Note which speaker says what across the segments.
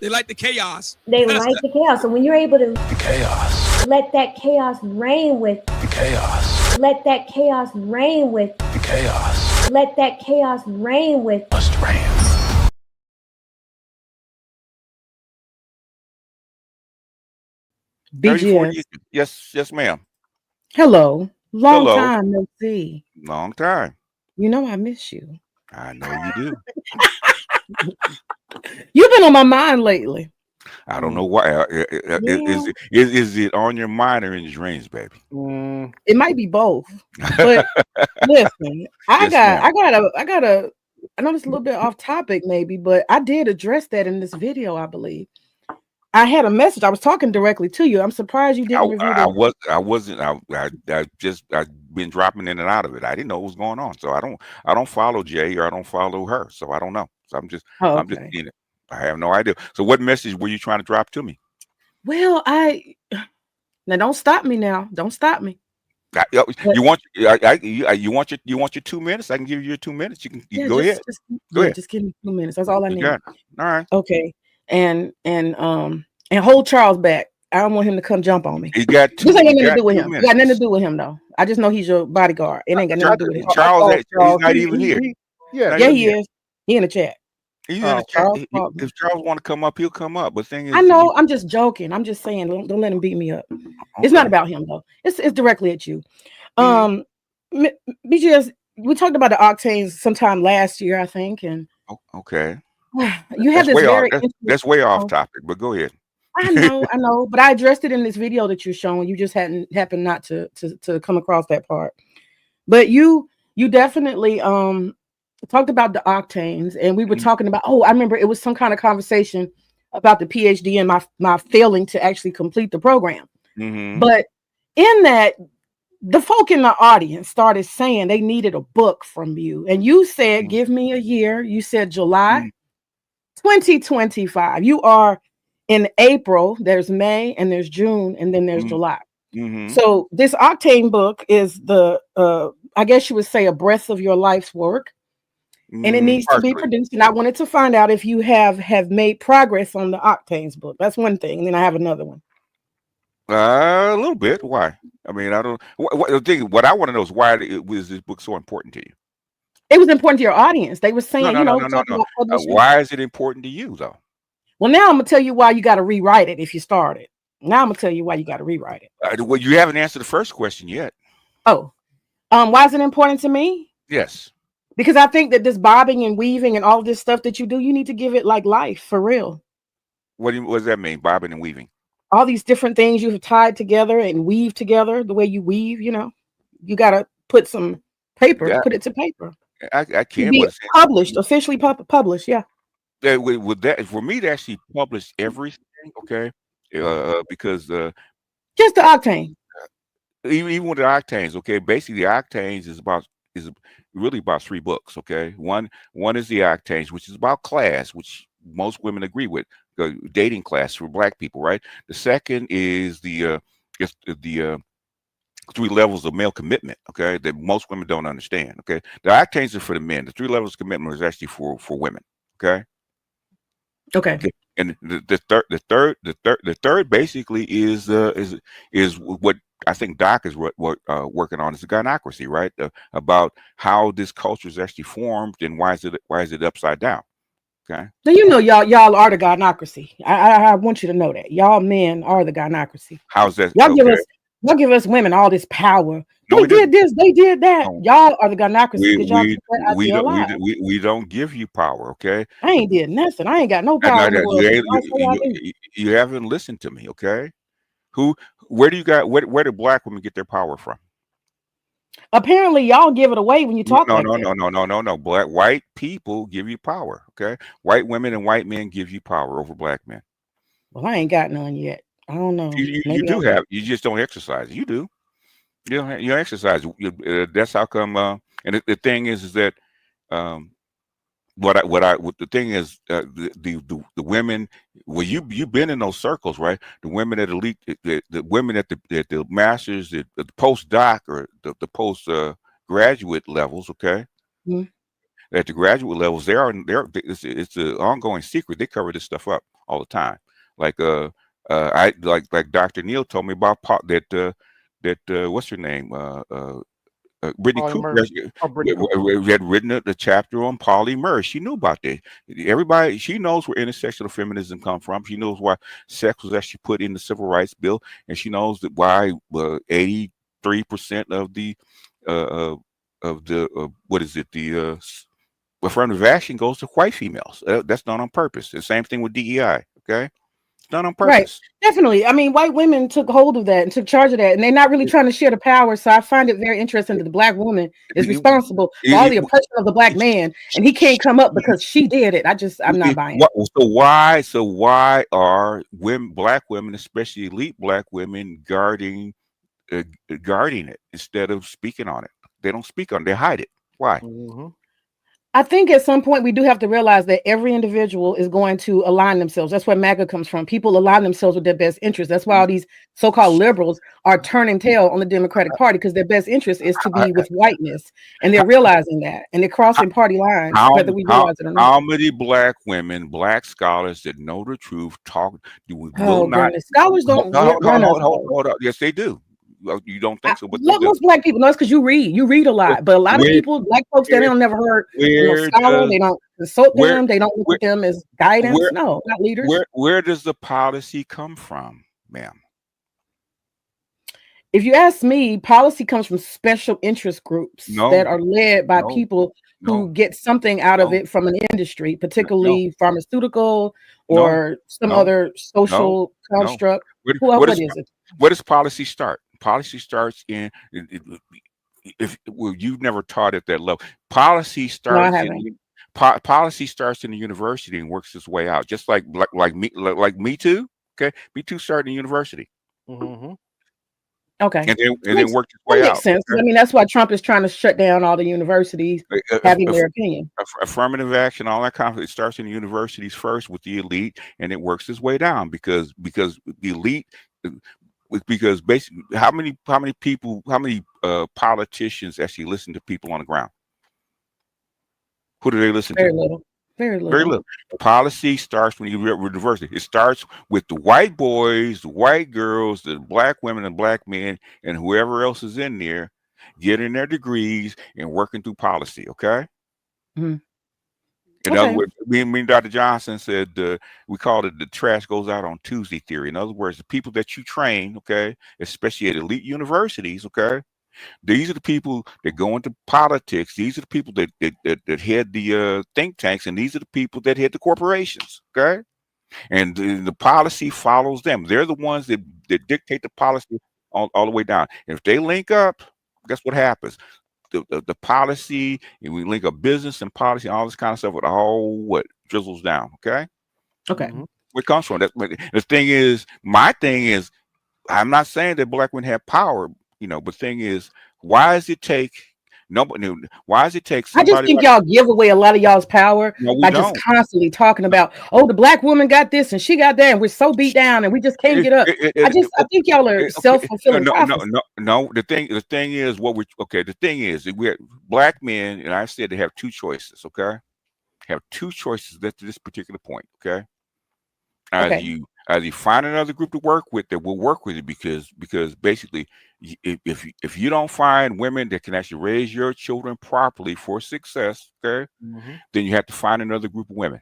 Speaker 1: They like the chaos.
Speaker 2: They like the chaos. So when you're able to
Speaker 3: The chaos.
Speaker 2: let that chaos reign with,
Speaker 3: The chaos.
Speaker 2: let that chaos reign with,
Speaker 3: The chaos.
Speaker 2: let that chaos reign with.
Speaker 3: Must reign.
Speaker 4: BGS.
Speaker 5: Yes, yes, ma'am.
Speaker 4: Hello. Long
Speaker 5: Hello.
Speaker 4: time no see.
Speaker 5: Long time.
Speaker 4: You know I miss you.
Speaker 5: I know you do.
Speaker 4: You've been on my mind lately.
Speaker 5: I don't know why. Is it on your mind or in your dreams, baby?
Speaker 4: It might be both. But listen, I know it's a little bit off topic maybe, but I did address that in this video, I believe. I had a message. I was talking directly to you. I'm surprised you didn't review that.
Speaker 5: I've been dropping in and out of it. I didn't know what was going on. So I don't follow Jay or I don't follow her. So I don't know. So I'm just seeing it. I have no idea. So what message were you trying to drop to me?
Speaker 4: Well, now don't stop me now. Don't stop me.
Speaker 5: You want your 2 minutes? I can give you your 2 minutes. You can go ahead. Go ahead.
Speaker 4: Just give me 2 minutes. That's all I need.
Speaker 5: All right.
Speaker 4: Okay. And hold Charles back. I don't want him to come jump on me.
Speaker 5: This ain't
Speaker 4: got nothing to do with him. It got nothing to do with him though. I just know he's your bodyguard. It ain't got nothing to do with him.
Speaker 5: Charles, he's not even here.
Speaker 4: He is. He in the chat.
Speaker 5: He's in the chat. If Charles want to come up, he'll come up. But thing is,
Speaker 4: I know. I'm just joking. I'm just saying. Don't let him beat me up. Okay. It's not about him though. It's directly at you. BGS. We talked about the octanes sometime last year, I think, and
Speaker 5: okay.
Speaker 4: You have
Speaker 5: that's way off topic, but go ahead.
Speaker 4: I know, but I addressed it in this video that you're showing. You just happened not to come across that part. But you definitely talked about the octanes, and we were talking about. Oh, I remember it was some kind of conversation about the PhD and my failing to actually complete the program. But in that, the folk in the audience started saying they needed a book from you, and you said, "Give me a year." You said July 2025. You are in April. There's May, and there's June, and then there's July. So this octane book is the I guess you would say a breadth of your life's work. And it needs to be produced. And I wanted to find out if you have made progress on the octanes book. That's one thing. And then I have another one.
Speaker 5: A little bit. Why? I mean, I don't. What I want to know is why was this book so important to you?
Speaker 4: It was important to your audience. They were saying,
Speaker 5: no. Why is it important to you, though?
Speaker 4: Well, now I'm gonna tell you why you got to rewrite it if you start it. Now I'm gonna tell you why you got to rewrite it.
Speaker 5: Well, you haven't answered the first question yet.
Speaker 4: Oh, why is it important to me?
Speaker 5: Yes.
Speaker 4: Because I think that this bobbing and weaving and all this stuff that you do, you need to give it like life for real.
Speaker 5: What does that mean, bobbing and weaving?
Speaker 4: All these different things you have tied together and weave together, the way you weave, you got to put some paper, put it to paper.
Speaker 5: I can't.
Speaker 4: Be published, officially published, yeah.
Speaker 5: With that, for me to actually publish everything, okay, because
Speaker 4: just the octane.
Speaker 5: Even with the octanes, okay, basically the octanes is really about 3 books, okay. One is the octanes, which is about class, which most women agree with, the dating class for Black people, right? The second is the 3 levels of male commitment, okay, that most women don't understand, okay. The octanes are for the men. The 3 levels of commitment is actually for women, okay.
Speaker 4: Okay.
Speaker 5: And the third basically is what I think Doc is working on, is the gynocracy, right? About how this culture is actually formed and why is it upside down? Okay.
Speaker 4: So y'all are the gynocracy. I want you to know that y'all men are the gynocracy.
Speaker 5: How's that?
Speaker 4: Y'all give us women all this power. They did this, they did that. No. Y'all are the gynocracy.
Speaker 5: We don't give you power, okay?
Speaker 4: I ain't did nothing. I ain't got no power.
Speaker 5: You haven't listened to me, okay? Where do Black women get their power from?
Speaker 4: Apparently, y'all give it away when you talk.
Speaker 5: No. White people give you power, okay? White women and white men give you power over Black men.
Speaker 4: Well, I ain't got none yet. I don't know.
Speaker 5: You do have. You just don't exercise. You do. You exercise. That's how come. And the thing is that the thing is the women. Well, you've been in those circles, right? The women at elite, the women at the masters, the postdoc or the post graduate levels. Okay, at the graduate levels, it's an ongoing secret. They cover this stuff up all the time. Like I like Dr. Neal told me about what's her name Brittany
Speaker 1: Polly
Speaker 5: Cooper
Speaker 1: Murray. Oh, Brittany Cooper.
Speaker 5: had written the chapter on Polly Murray. She knew about that. Everybody, she knows where intersectional feminism come from. She knows why sex was actually put in the Civil Rights Bill, and she knows that why 83% of the what is it affirmative action goes to white females. That's done on purpose. The same thing with DEI. Okay. Done on
Speaker 4: Right,
Speaker 5: purpose.
Speaker 4: definitely. I mean, white women took hold of that and took charge of that, and they're not really trying to share the power. So I find it very interesting that the black woman is responsible for all the oppression of the black man, and he can't come up because she did it. I'm not buying it.
Speaker 5: So why are black women, especially elite black women, guarding it instead of speaking on it? They don't speak on it. They hide it. Why?
Speaker 1: Mm-hmm.
Speaker 4: I think at some point we do have to realize that every individual is going to align themselves. That's where MAGA comes from. People align themselves with their best interest. That's why all these so-called liberals are turning tail on the Democratic Party, because their best interest is to be with whiteness, and they're realizing that, and they're crossing party lines, whether we realize it or not.
Speaker 5: How many black women, black scholars that know the truth
Speaker 4: Scholars don't
Speaker 5: hold up. Yes, they do. You don't think so, but
Speaker 4: most black people know it's because you read a lot, but a lot of people, black folks, they don't never heard scholar, they don't consult them, they don't look at them as guidance. No, not leaders.
Speaker 5: Where does the policy come from, ma'am?
Speaker 4: If you ask me, policy comes from special interest groups that are led by people who get something out of it from an industry, particularly pharmaceutical or some other social construct. What is it?
Speaker 5: Where does policy start? Policy starts in you've never taught at that level. Policy starts policy starts in the university and works its way out, just like Me Too. Okay, Me Too started in university.
Speaker 1: Mm-hmm.
Speaker 5: Okay, and then worked its way out.
Speaker 4: Makes sense.
Speaker 5: Okay?
Speaker 4: I mean, that's why Trump is trying to shut down all the universities having their opinion.
Speaker 5: Affirmative action, all that kind of it starts in the universities first with the elite, and it works its way down because the elite. Because basically, how many politicians actually listen to people on the ground? Who do they listen to?
Speaker 4: Very little.
Speaker 5: Policy starts when you read diversity. It starts with the white boys, the white girls, the black women and black men, and whoever else is in there, getting their degrees and working through policy. Okay.
Speaker 4: Mm-hmm.
Speaker 5: In other words, me and Dr. Johnson said we called it the trash goes out on Tuesday theory. In other words, the people that you train, okay, especially at elite universities, okay, these are the people that go into politics. These are the people that head the think tanks, and these are the people that head the corporations, okay? And the policy follows them. They're the ones that dictate the policy all the way down. And if they link up, guess what happens? The policy, and we link up business and policy and all this kind of stuff with all drizzles down. Okay.
Speaker 4: Mm-hmm.
Speaker 5: Where it comes from. The thing is, my thing is, I'm not saying that black women have power, but the thing is, why does it take somebody?
Speaker 4: I just think y'all give away a lot of y'all's power by just constantly talking about, the black woman got this and she got that, and we're so beat down and we just can't get up. I think y'all are self-fulfilling prophecy.
Speaker 5: No. The thing is the thing is that we black men, and I said they have two choices. Okay, have two choices at this particular point. Okay, either you find another group to work with that will work with you because basically, if you don't find women that can actually raise your children properly for success, okay, then you have to find another group of women.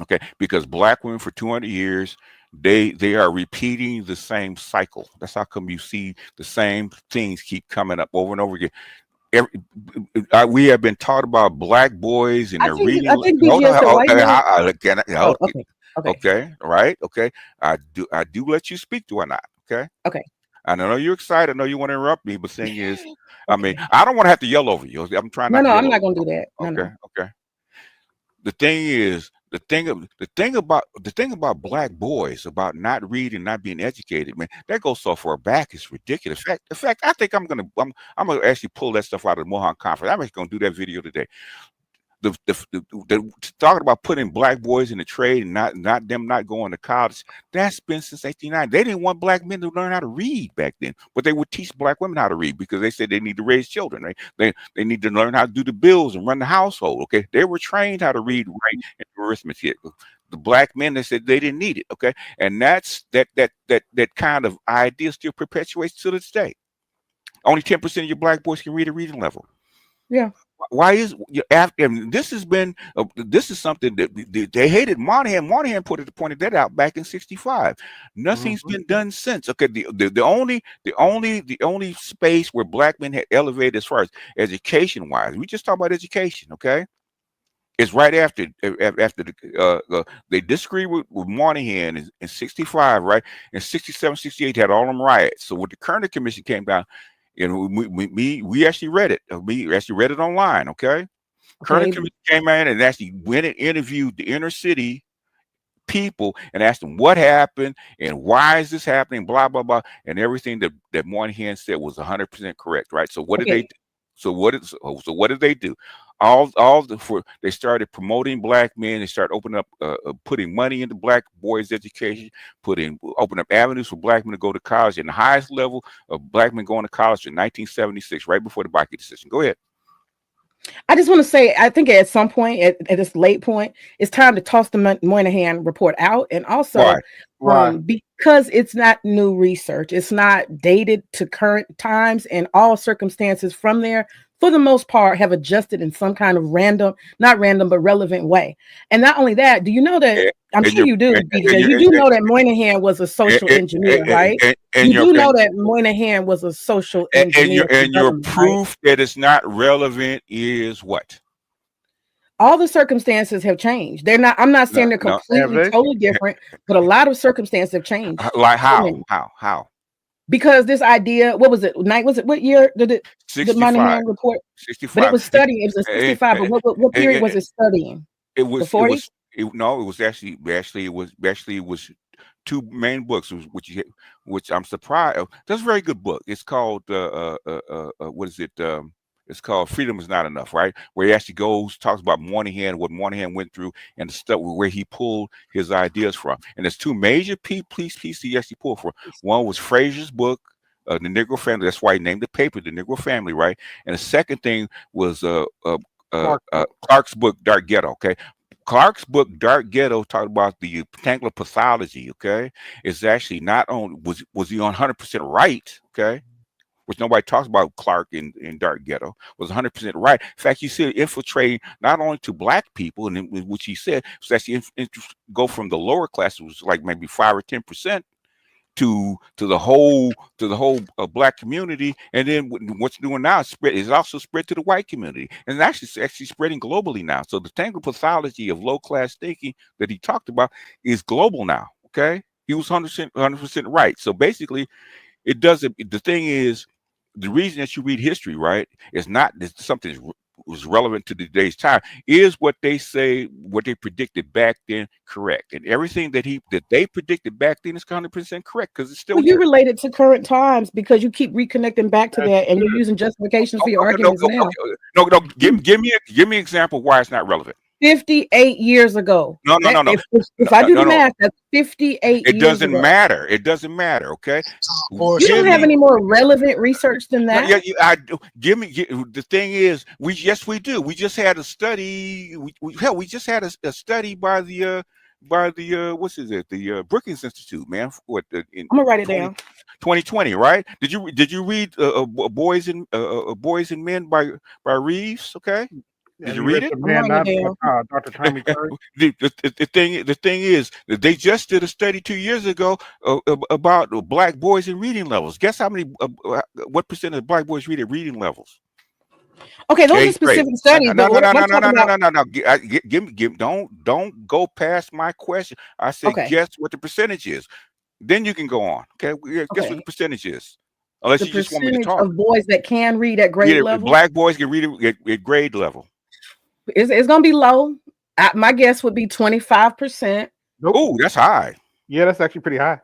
Speaker 5: Okay, because black women for 200 years, they are repeating the same cycle. That's how come you see the same things keep coming up over and over again. We have been taught about black boys and they're reading.
Speaker 4: I think BGS
Speaker 5: Okay, right. Okay, I do let you speak, do I not? Okay.
Speaker 4: Okay.
Speaker 5: I know you're excited. I know you want to interrupt me, but the thing is, I mean, I don't want to have to yell over you. I'm trying.
Speaker 4: No, I'm not going to do that.
Speaker 5: Okay. The thing is, the thing about black boys about not reading, not being educated, man, that goes so far back. It's ridiculous. In fact, I think I'm gonna actually pull that stuff out of the Mohawk Conference. I'm actually gonna do that video today. talking about putting black boys in the trade and not them not going to college. That's been since 1890. They didn't want black men to learn how to read back then, but they would teach black women how to read because they said they need to raise children. Right? They need to learn how to do the bills and run the household. Okay, they were trained how to read, write, and do arithmetic. The black men, they said they didn't need it. Okay, and that's that kind of idea still perpetuates to this day. Only 10% of your black boys can read a reading level.
Speaker 4: Yeah.
Speaker 5: Why is after this has been this is something that they hated Monahan. Monahan pointed that out back in '65. Nothing's been done since. Okay, the only space where black men had elevated as far as education wise, we just talk about education. Okay, it's right after they disagreed with Monahan in '65, right? In '67, '68 had all them riots. So when the Kerner Commission came down. And we actually read it. We actually read it online. Okay. Kerner Commission came in and actually went and interviewed the inner city people and asked them what happened and why is this happening, blah blah blah, and everything that Moynihan said was 100% correct. Right. So what did they do? So what did they do? They started promoting black men. They started opening up, putting money into black boys' education, open up avenues for black men to go to college. And the highest level of black men going to college in 1976, right before the Bakke decision. Go ahead.
Speaker 4: I just want to say, I think at some point, at this late point, it's time to toss the Moynihan report out. And also, because it's not new research, it's not dated to current times, and all circumstances from there, for the most part, have adjusted in some kind of not random, but relevant way. And not only that, do you know that, I'm sure you do, BJ, you do know that Moynihan was a social engineer, right? You do know that Moynihan was a social engineer.
Speaker 5: And your proof that it's not relevant is what?
Speaker 4: All the circumstances have changed. They're not, I'm not saying they're completely, totally different, but a lot of circumstances have changed.
Speaker 5: Like how?
Speaker 4: Because this idea, what was it? What year did it?
Speaker 5: 65.
Speaker 4: The Moynihan report?
Speaker 5: 65.
Speaker 4: But it was studying. It was a 65. But what period was it studying?
Speaker 5: It was
Speaker 4: the 40s?
Speaker 5: It was two main books, which I'm surprised. That's a very good book. It's called what is it? It's called Freedom Is Not Enough, right? Where he actually talks about Moynihan, what Moynihan went through, and the stuff where he pulled his ideas from. And there's two major pieces he actually pulled from. One was Fraser's book, The Negro Family. That's why he named the paper The Negro Family, right? And the second thing was Clark's book, Dark Ghetto. Okay. Clark's book, Dark Ghetto, talked about the rectangular pathology. Okay, it's actually not on. Was he on 100% right? Okay. Which nobody talks about Clark in Dark Ghetto, was 100% right. In fact, you see it infiltrate not only to black people, and which he said was actually go from the lower class, it was like maybe 5 or 10%, to the whole black community, and then what's doing now is also spread to the white community, and it's actually spreading globally now. So the tangled pathology of low class thinking that he talked about is global now. Okay, he was 100% right. So basically, it doesn't. The thing is, the reason that you read history, right, is not that something was relevant to today's time. Is what they say, what they predicted back then, correct? And everything that they predicted back then is 100% correct because it's still.
Speaker 4: Well, you relate it to current times because you keep reconnecting back to that, and you're using justifications for your arguments now.
Speaker 5: No. Give me an example why it's not relevant.
Speaker 4: 58 years ago.
Speaker 5: No.
Speaker 4: If I do the math, that's 58 years ago.
Speaker 5: It doesn't matter. It doesn't matter. Okay.
Speaker 4: You don't have any more relevant research than that.
Speaker 5: Yeah, I do. The thing is, we do. We just had a study. We just had a study by the what's it? The Brookings Institute, man. I'm
Speaker 4: gonna write it down.
Speaker 5: 2020, right? Did you read Boys and Men by Reeves? Okay. Did you read it?
Speaker 6: Dr. Tommy Curry.
Speaker 5: The thing is that they just did a study 2 years ago about black boys and reading levels. Guess how many? What percent of black boys read at reading levels?
Speaker 4: Okay, those are specific studies.
Speaker 5: No. Don't go past my question. I said, guess what the percentage is. Then you can go on. Okay, guess what the percentage is. Unless you just want me to talk.
Speaker 4: Of boys that can read at grade level.
Speaker 5: Black boys can read at grade level.
Speaker 4: It's going to be low. My guess would be 25%.
Speaker 6: Nope.
Speaker 5: Oh, that's high.
Speaker 6: Yeah, that's actually pretty high.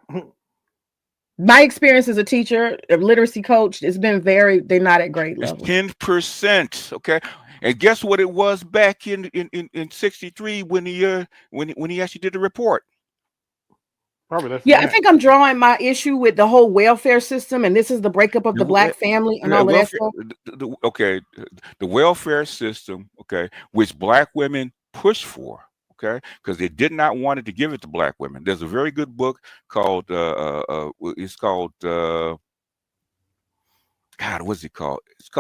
Speaker 4: My experience as a teacher, a literacy coach, it's been they're not at grade level.
Speaker 5: 10%. Okay. And guess what it was back in '63 when he actually did the report.
Speaker 6: Probably less than
Speaker 4: Yeah, I
Speaker 6: that.
Speaker 4: think I'm drawing my issue with the whole welfare system, and this is the breakup of the black family and all of that
Speaker 5: Welfare,
Speaker 4: stuff.
Speaker 5: okay, the welfare system, okay, which black women pushed for, okay, because they did not want it to give it to black women. There's a very good book called it's called God, what's it called?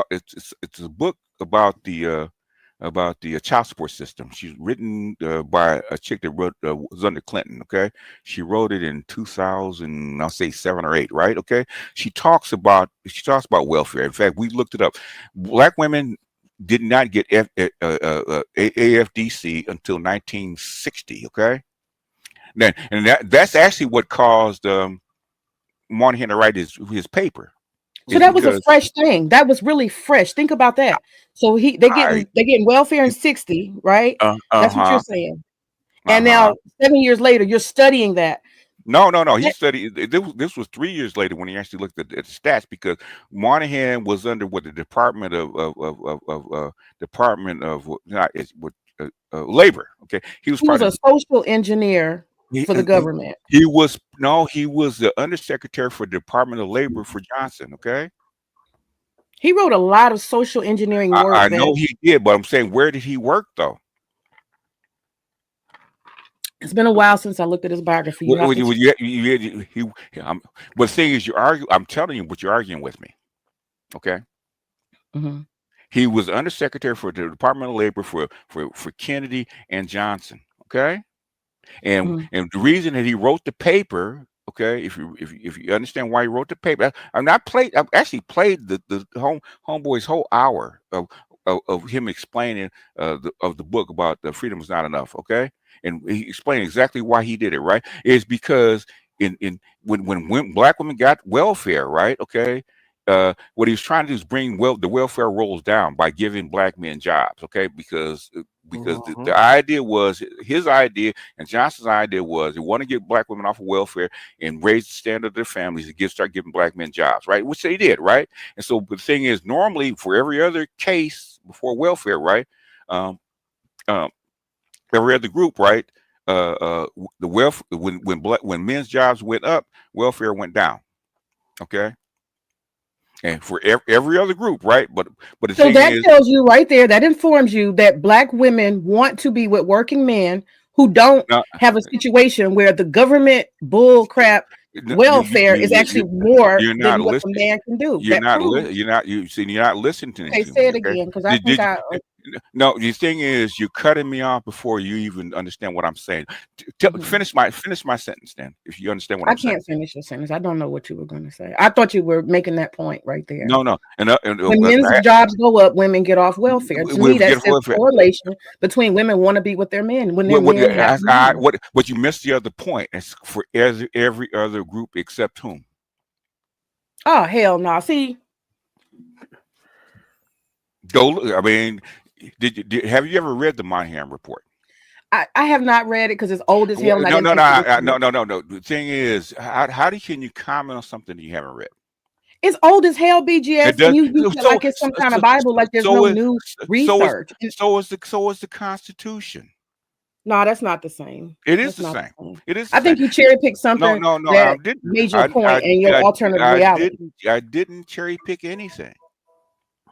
Speaker 5: It's a book about the child support system. She's written by a chick that wrote was under Clinton. Okay, she wrote it in 2000, I'll say 7 or 8, right? Okay, she talks about welfare. In fact, we looked it up. Black women did not get AFDC until 1960. Okay, then and that's actually what caused Moynihan to write his paper.
Speaker 4: So that was a fresh thing. That was really fresh. Think about that. So they're getting welfare in 60, right? That's what you're saying. And now 7 years later, you're studying that.
Speaker 5: No. He studied. This was 3 years later when he actually looked at the stats, because Moynihan was under the Department of Labor. Okay, he was
Speaker 4: a social engineer for the government.
Speaker 5: He was the undersecretary for the Department of Labor for Johnson. Okay.
Speaker 4: He wrote a lot of social engineering work.
Speaker 5: I know he did, but I'm saying, where did he work though?
Speaker 4: It's been a while since I looked at his biography.
Speaker 5: But the thing is, I'm telling you, but you're arguing with me. Okay.
Speaker 4: Mm-hmm.
Speaker 5: He was undersecretary for the Department of Labor for Kennedy and Johnson. Okay. And the reason that he wrote the paper, okay, if you understand why he wrote the paper, I've actually played the homeboy's whole hour of him explaining the book about the freedom is not enough, okay, and he explained exactly why he did it. Right, is because when black women got welfare, right, okay. What he was trying to do is bring the welfare rolls down by giving black men jobs, okay? Because the idea was, his idea and Johnson's idea was, they want to get black women off of welfare and raise the standard of their families and start giving black men jobs, right? Which they did, right? And so the thing is, normally for every other case before welfare, right? Every other group, right? The welfare, when men's jobs went up, welfare went down, okay? And for every other group, right? But the
Speaker 4: so
Speaker 5: thing
Speaker 4: that
Speaker 5: is,
Speaker 4: tells you right there, that informs you that black women want to be with working men who don't have a situation where the government bull crap welfare is actually more than what a man can do.
Speaker 5: You're not listening to me.
Speaker 4: Okay, say it again, because I think
Speaker 5: no, the thing is, you're cutting me off before you even understand what I'm saying. Finish my sentence, then, if you understand what I'm saying.
Speaker 4: I can't finish your sentence. I don't know what you were going to say. I thought you were making that point right there.
Speaker 5: No. And
Speaker 4: when men's jobs go up, women get off welfare. To me, that's a correlation between women want to be with their men. When their men
Speaker 5: but you missed the other point. It's for every other group except whom?
Speaker 4: Oh, hell no. See,
Speaker 5: I mean, have you ever read the Moynihan report?
Speaker 4: I have not read it because it's old as hell.
Speaker 5: No. The thing is, how can you comment on something that you haven't read?
Speaker 4: It's old as hell, BGS, and you use it like it's some kind of Bible, like there's no new research.
Speaker 5: So is the Constitution.
Speaker 4: No, that's not the same.
Speaker 5: It is the same. It is.
Speaker 4: I think you cherry picked something.
Speaker 5: No.
Speaker 4: That made your point and your alternative reality.
Speaker 5: I didn't cherry pick anything.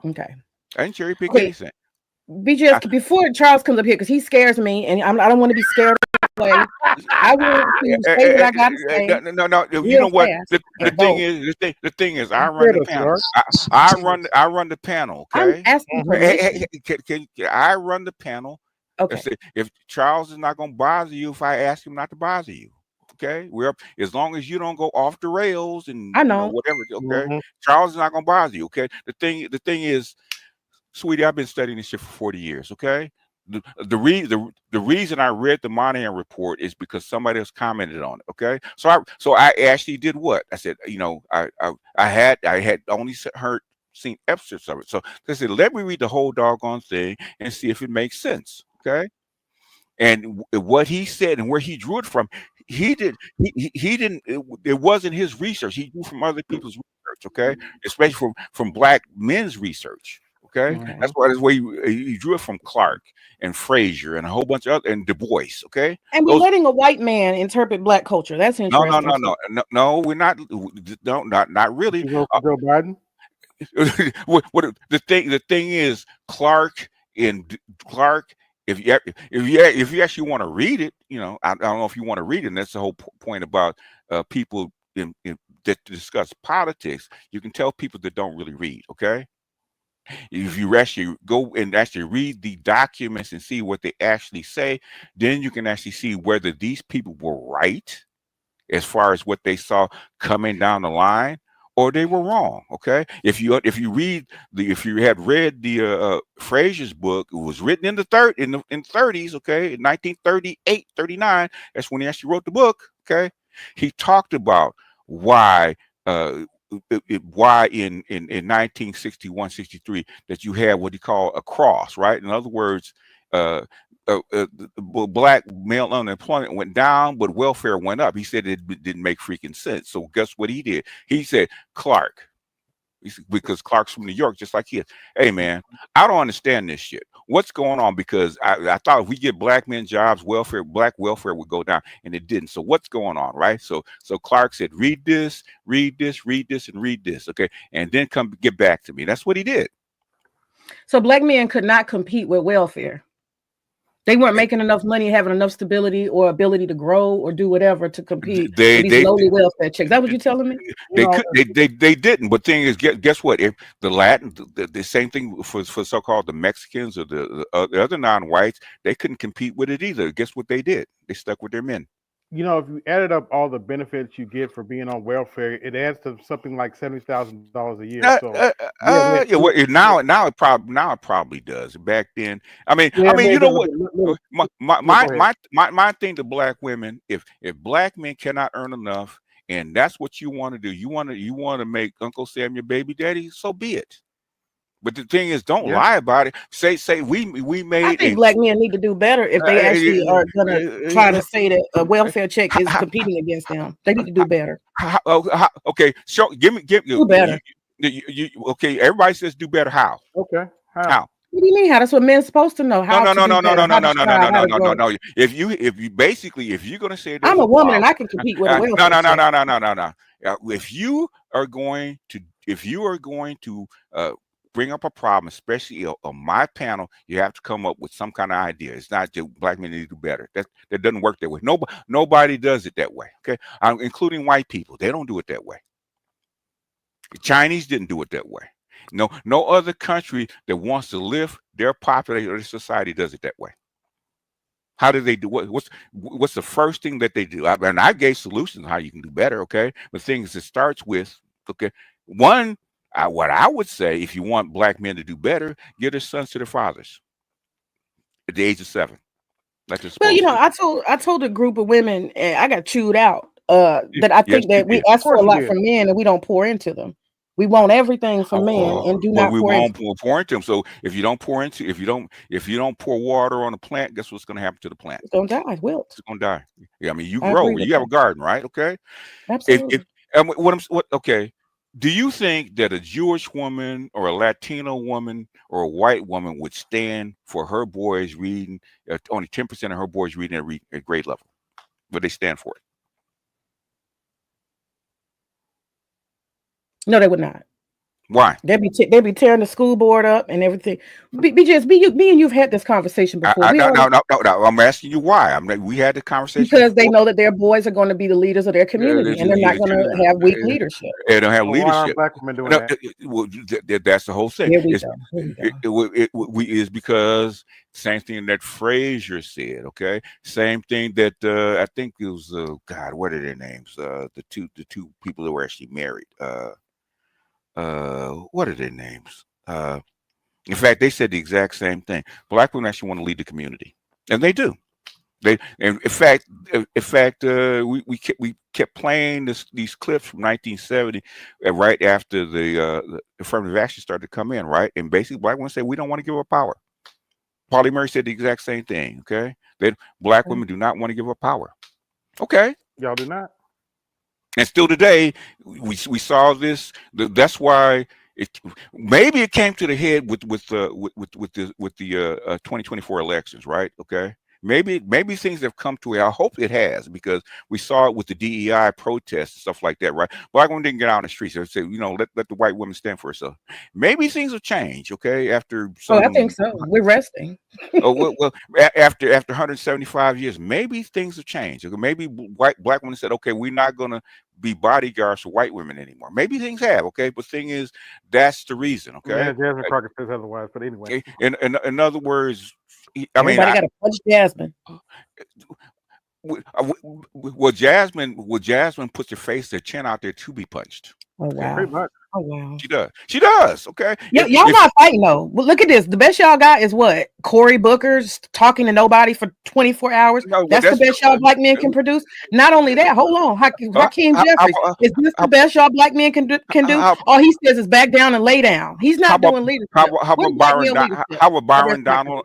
Speaker 4: Okay.
Speaker 5: I didn't cherry pick anything.
Speaker 4: BGS, before Charles comes up here, because he scares me, and I don't want to be scared away. I want to say what I got to say.
Speaker 5: No. You know what? The thing is, I run the panel. I run the panel. Okay.
Speaker 4: I'm asking
Speaker 5: can I run the panel?
Speaker 4: Okay.
Speaker 5: If Charles is not going to bother you, if I ask him not to bother you, okay, we're up. As long as you don't go off the rails and
Speaker 4: I know
Speaker 5: whatever. Okay, Charles is not going to bother you. Okay. The thing is, sweetie, I've been studying this shit for 40 years. Okay. The reason I read the Moynihan report is because somebody else commented on it. Okay. So I actually did what I said. I had only seen excerpts of it. So I said, let me read the whole doggone thing and see if it makes sense. Okay. And what he said and where he drew it from, he didn't, it wasn't his research. He drew from other people's research. Okay. Especially from black men's research. Okay,
Speaker 4: Right.
Speaker 5: that's why he drew it from Clark and Frazier and a whole bunch of other and Du Bois. Okay,
Speaker 4: And we're
Speaker 5: those
Speaker 4: letting a white man interpret black culture. That's
Speaker 5: no
Speaker 4: interesting.
Speaker 5: no we're not no not really.
Speaker 6: You vote for Joe Biden?
Speaker 5: The thing is Clark and Clark. If you actually want to read it, I don't know if you want to read it. And that's the whole point about people that discuss politics. You can tell people that don't really read. Okay, if you actually go and actually read the documents and see what they actually say, then you can actually see whether these people were right as far as what they saw coming down the line, or they were wrong. Okay, if you had read the Frazier's book, it was written in the 30s. Okay, in 1938, 39. That's when he actually wrote the book. Okay, he talked about why. Why in 1961, 63 that you had what he called a cross, right? In other words, black male unemployment went down, but welfare went up. He said it didn't make freaking sense. So guess what he did? He said, Clark, because Clark's from New York, just like he is. Hey, man, I don't understand this shit. What's going on? Because I thought if we get black men jobs, black welfare would go down, and it didn't. So what's going on, right? So Clark said, read this, and read this, okay, and then come get back to me. That's what he did.
Speaker 4: So black men could not compete with welfare. They weren't making enough money, having enough stability or ability to grow or do whatever to compete with these lowly welfare checks. Is that what you're telling me?
Speaker 5: They didn't. But thing is, guess what? If the same thing for so-called the Mexicans or the other non-whites, they couldn't compete with it either. Guess what they did? They stuck with their men.
Speaker 6: If you added up all the benefits you get for being on welfare, it adds to something like $70,000 a year.
Speaker 5: Now it probably does. Back then, I mean, you know what? My thing to black women, if black men cannot earn enough, and that's what you want to do, you want to make Uncle Sam your baby daddy, so be it. But the thing is, don't lie about it. Say we made.
Speaker 4: I think black men need to do better if they actually are going to try to say that a welfare check is competing against them. They need to do better.
Speaker 5: Okay, give
Speaker 4: do better.
Speaker 5: Okay, everybody says do better. How?
Speaker 6: Okay,
Speaker 5: how?
Speaker 4: What do you mean? How? That's what men's supposed to know. How?
Speaker 5: No. If you're gonna say
Speaker 4: I'm a woman and I can compete with a welfare.
Speaker 5: No. If you are going to bring up a problem, especially on my panel, you have to come up with some kind of idea. It's not just black men need to do better. That doesn't work that way. Nobody does it that way. Okay, including white people. They don't do it that way. The Chinese didn't do it that way. No other country that wants to lift their population or their society does it that way. How do they do? What's the first thing that they do? And I gave solutions on how you can do better. Okay, but things it starts with. Okay, one. What I would say, if you want black men to do better, give their sons to their fathers at the age of 7.
Speaker 4: Well, I told a group of women, and I got chewed out. That I think that we ask for a lot from men, and we don't pour into them. We want everything from men, and do not.
Speaker 5: We won't pour into them. So if you don't pour water on a plant, guess what's going to happen to the plant?
Speaker 4: It's going to die. Wilt.
Speaker 5: It's going to die. Yeah, I mean, you grow. You have a garden, right? Okay.
Speaker 4: Absolutely.
Speaker 5: Okay. Do you think that a Jewish woman or a Latino woman or a white woman would stand for her boys reading, only 10% of her boys reading at grade level? Would they stand for it?
Speaker 4: No, they would not.
Speaker 5: Why?
Speaker 4: They'd be tearing the school board up and everything. Me and you've had this conversation before.
Speaker 5: No. I'm asking you why. We had the conversation
Speaker 4: because they know that their boys are going to be the leaders of their community, and they're not going to have weak leadership.
Speaker 5: They don't have leadership.
Speaker 6: Why are black women doing that?
Speaker 5: That's the whole thing. It's because same thing that Frazier said. Okay, same thing that I think it was. God, what are their names? The two people that were actually married. What are their names? In fact, they said the exact same thing. Black women actually want to lead the community, and they do. In fact, we kept playing these clips from 1970, right after the affirmative action started to come in, right? And basically, black women say we don't want to give up power. Pauli Murray said the exact same thing. Okay, black women do not want to give up power. Okay,
Speaker 6: y'all do not.
Speaker 5: And still today, we saw this. That's why Maybe it came to the head with the 2024 elections, right? Okay. Maybe things have come to it. I hope it has, because we saw it with the DEI protests and stuff like that, right? Black women didn't get out on the streets. They say, let the white women stand for herself. Maybe things have changed, okay? After
Speaker 4: Oh, I think so. We're resting.
Speaker 5: After 175 years, maybe things have changed. Okay? Maybe black women said, okay, we're not gonna be bodyguards for white women anymore. Maybe things have, okay? But thing is, that's the reason, okay?
Speaker 6: Yeah, Jasmine Crockett says otherwise, but anyway.
Speaker 5: In other words,
Speaker 4: Everybody got to punch Jasmine.
Speaker 5: Well, Jasmine puts her face, their chin out there to be punched.
Speaker 4: Oh wow!
Speaker 6: Pretty much.
Speaker 4: Oh wow!
Speaker 5: She does. Okay.
Speaker 4: Y'all not fighting though. But look at this. The best y'all got is what? Cory Booker's talking to nobody for 24 hours. That's the best y'all black men can produce. Not only that, hold on. Hakeem Jeffries. Is this the best y'all black men can do? All he says is back down and lay down. He's not doing leadership.
Speaker 5: How about Byron Donald?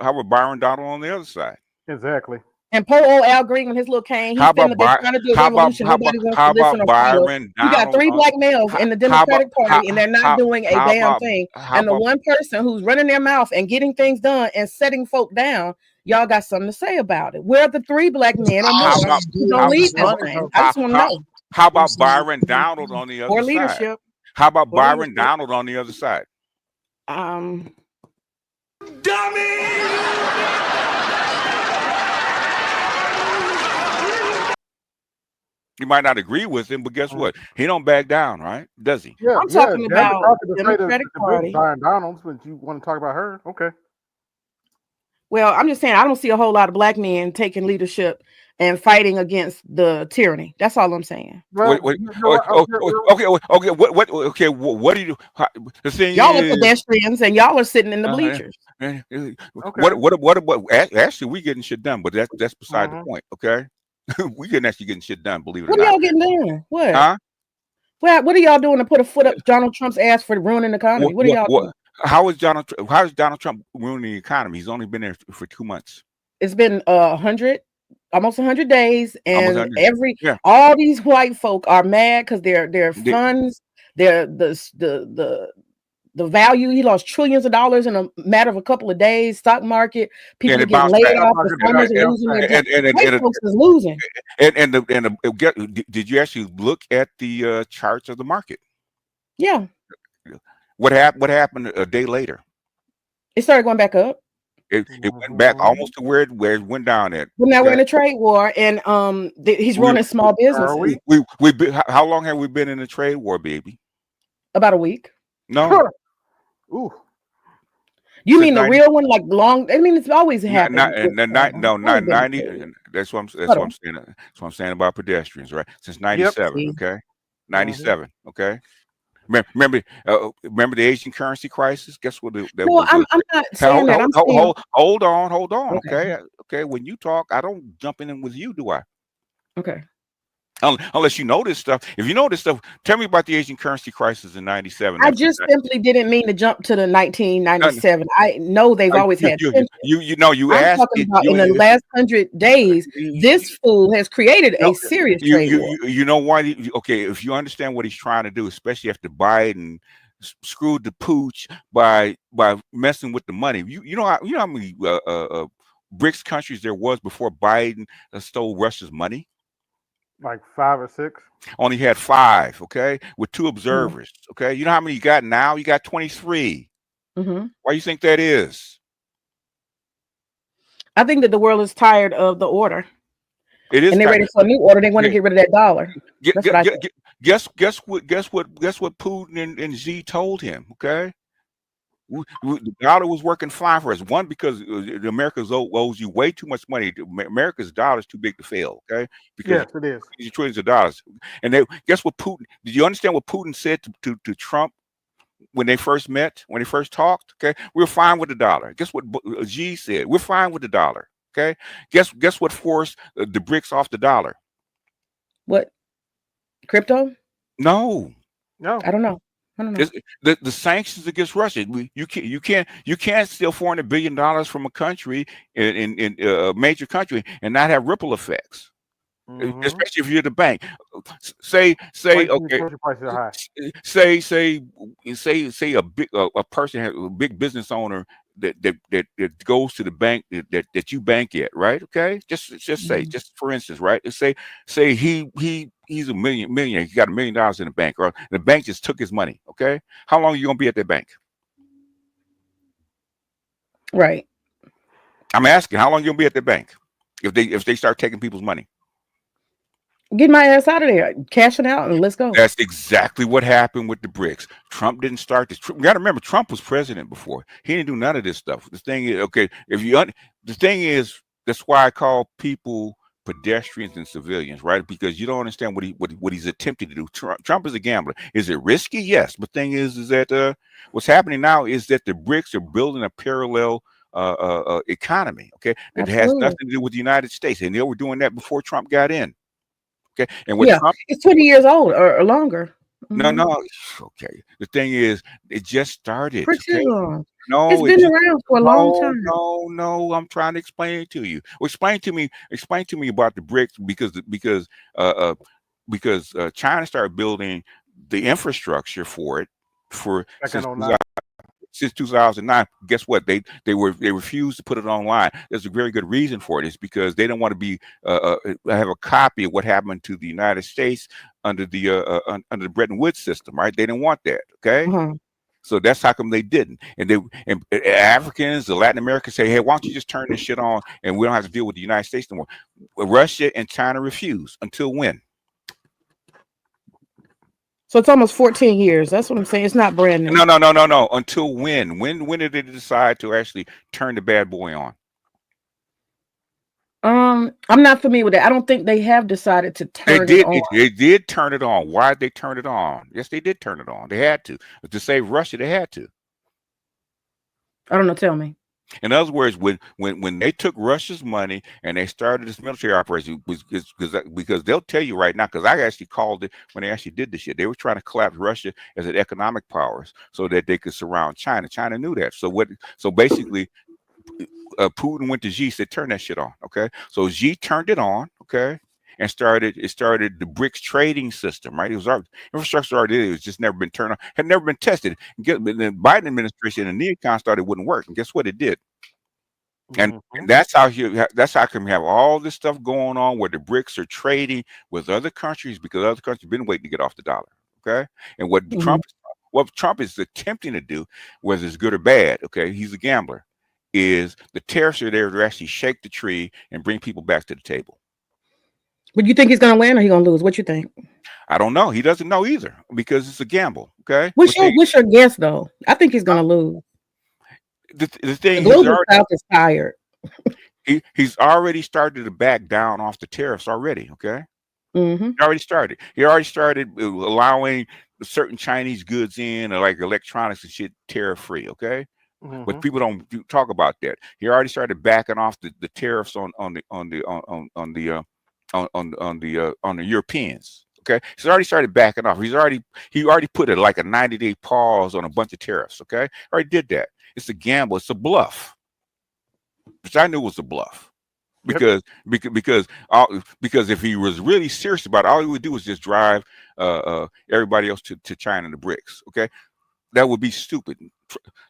Speaker 5: How about Byron Donald on the other side?
Speaker 6: Exactly.
Speaker 4: And poor old Al Green with his little cane. He's trying to do a revolution. Nobody wants to listen or follow. You got 3 black males in the Democratic Party, and they're not doing a damn thing. And the one person who's running their mouth and getting things done and setting folk down, y'all got something to say about it. Where are the 3 black men or more who don't lead this thing? I just want to know.
Speaker 5: How about Byron Donald on the other side?
Speaker 4: Or leadership.
Speaker 5: How about Byron Donald on the other side?
Speaker 3: Dummy!
Speaker 5: You might not agree with him, but guess what? He don't back down, right? Does he?
Speaker 6: Yeah,
Speaker 4: I'm talking about the Democratic Party.
Speaker 6: Byron Donald, but you want to talk about her? Okay.
Speaker 4: Well, I'm just saying I don't see a whole lot of black men taking leadership and fighting against the tyranny. That's all I'm saying.
Speaker 5: Well, okay. What do you do? The thing
Speaker 4: y'all are pedestrians and y'all are sitting in the bleachers.
Speaker 5: Okay. What? Actually, we getting shit done, but that's beside the point. Okay. We can actually getting shit done, believe it or not.
Speaker 4: What are y'all getting done? What?
Speaker 5: Huh?
Speaker 4: What are y'all doing to put a foot up Donald Trump's ass for ruining the economy? What are y'all doing?
Speaker 5: How is Donald Trump ruining the economy? He's only been there for 2 months.
Speaker 4: It's been almost 100 days, and all these white folk are mad because their funds, the value, he lost trillions of dollars in a matter of a couple of days. Stock market, people are getting laid off. The farmers are losing their folks is losing.
Speaker 5: Did you actually look at the charts of the market?
Speaker 4: Yeah.
Speaker 5: What happened a day later?
Speaker 4: It started going back up.
Speaker 5: It went back almost to where it went down at.
Speaker 4: Well, now we're in a trade war, and he's running small businesses.
Speaker 5: How long have we been in a trade war, baby?
Speaker 4: About a week.
Speaker 5: No.
Speaker 6: Ooh.
Speaker 4: You mean the real one, like long? I mean, it's always happened.
Speaker 5: No, not 90. That's what I'm saying. That's what I'm saying about pedestrians, right? Since 97, okay, 97, okay. Remember the Asian currency crisis? Guess what?
Speaker 4: I'm not saying that.
Speaker 5: Hold on. Okay. When you talk, I don't jump in with you, do I?
Speaker 4: Okay.
Speaker 5: Unless you know this stuff. If you know this stuff, tell me about the Asian currency crisis in 97.
Speaker 4: I just simply didn't mean to jump to the 1997. I know they've always had.
Speaker 5: You
Speaker 4: I'm
Speaker 5: asked
Speaker 4: talking about in the last 100 days, this fool has created a serious trade war.
Speaker 5: You know why? Okay, if you understand what he's trying to do, especially after Biden screwed the pooch by messing with the money. You know how many BRICS countries there was before Biden stole Russia's money?
Speaker 6: Like 5 or 6.
Speaker 5: Only had 5, okay, with 2 observers. Okay, you know how many you got now? You got 23. Why do you think that is?
Speaker 4: I think that the world is tired of the order.
Speaker 5: It is,
Speaker 4: and they're ready for a new order. They want to get rid of that dollar.
Speaker 5: Guess what Putin and Xi told him? Okay. The dollar was working fine for us. One, because America owes you way too much money. America's dollar is too big to fail. Okay, because
Speaker 6: yes, it is.
Speaker 5: It's trillions of dollars. And guess what Putin? Did you understand what Putin said to Trump when they first met? When they first talked? Okay, we're fine with the dollar. Guess what Xi said? We're fine with the dollar. Okay, guess what forced the BRICS off the dollar?
Speaker 4: What? Crypto?
Speaker 5: No.
Speaker 4: I don't know.
Speaker 5: The sanctions against Russia. You can't steal $400 billion from a country in a major country and not have ripple effects. especially if you're the bank. Say okay.
Speaker 6: Grocery prices are high.
Speaker 5: Say a person has a big business owner that goes to the bank that you bank at, right? Okay, just say, just for instance, right? Say he's a millionaire. He got $1 million in the bank, or the bank just took his money. Okay, how long are you gonna be at that bank?
Speaker 4: Right.
Speaker 5: I'm asking, how long you gonna be at the bank if they start taking people's money?
Speaker 4: Get my ass out of there, cashing out, and let's go.
Speaker 5: That's exactly what happened with the BRICS. Trump didn't start this. You got to remember, Trump was president before. He didn't do none of this stuff. The thing is, okay, the thing is, that's why I call people pedestrians and civilians, right? Because you don't understand what he's attempting to do. Trump is a gambler. Is it risky? Yes. But the thing is that what's happening now is that the BRICS are building a parallel economy. Okay, it has nothing to do with the United States, and they were doing that before Trump got in. Okay, and what Trump,
Speaker 4: it's 20 years old or longer.
Speaker 5: No. Okay, the thing is, it just started.
Speaker 4: Pretty long.
Speaker 5: No,
Speaker 4: it's been around for a long time.
Speaker 5: No, I'm trying to explain it to you. Well, explain to me about the BRICS because China started building the infrastructure for it since 2009. Guess what? They refused to put it online. There's a very good reason for it. It's because they don't want to be have a copy of what happened to the United States under the Bretton Woods system, right? They didn't want that. Okay. So that's how come they didn't. And Africans, the Latin Americans say, hey, why don't you just turn this shit on and we don't have to deal with the United States no more. Russia and China refused. Until when?
Speaker 4: So it's almost 14 years. That's what I'm saying. It's not brand new.
Speaker 5: No. Until when? When did they decide to actually turn the bad boy on?
Speaker 4: I'm not familiar with that. I don't think they have decided to turn it on.
Speaker 5: They did turn it on. Why did they turn it on? Yes, they did turn it on. They had to. To save Russia, they had to.
Speaker 4: I don't know. Tell me.
Speaker 5: In other words, when they took Russia's money and they started this military operation, because they'll tell you right now, because I actually called it when they actually did this shit. They were trying to collapse Russia as an economic powers so that they could surround China. China knew that. So basically, Putin went to Xi, said, turn that shit on. Okay. So Xi turned it on. Okay. And started the BRICS trading system, right? It was our infrastructure already. It was just never been turned on, had never been tested. The Biden administration and neocon started, it wouldn't work. And guess what? It did. And that's how come you have all this stuff going on where the BRICS are trading with other countries because other countries have been waiting to get off the dollar. Okay. And what Trump is attempting to do, whether it's good or bad, okay, he's a gambler, is the tariffs are there to actually shake the tree and bring people back to the table.
Speaker 4: But you think he's going to win or he's going to lose? What you think?
Speaker 5: I don't know. He doesn't know either because it's a gamble. Okay.
Speaker 4: What's your guess though? I think he's going to lose.
Speaker 5: The thing,
Speaker 4: the global South is tired.
Speaker 5: He's already started to back down off the tariffs already. Okay. He already started. He already started allowing certain Chinese goods in, like electronics and shit, tariff free. Okay. But people don't talk about that. He already started backing off the tariffs on the Europeans. Okay, he's already started backing off. He already put it like a 90-day pause on a bunch of tariffs. Okay, already did that. It's a gamble. It's a bluff, which I knew was a bluff, because if he was really serious about it, all he would do was just drive everybody else to China and the BRICS. Okay, that would be stupid.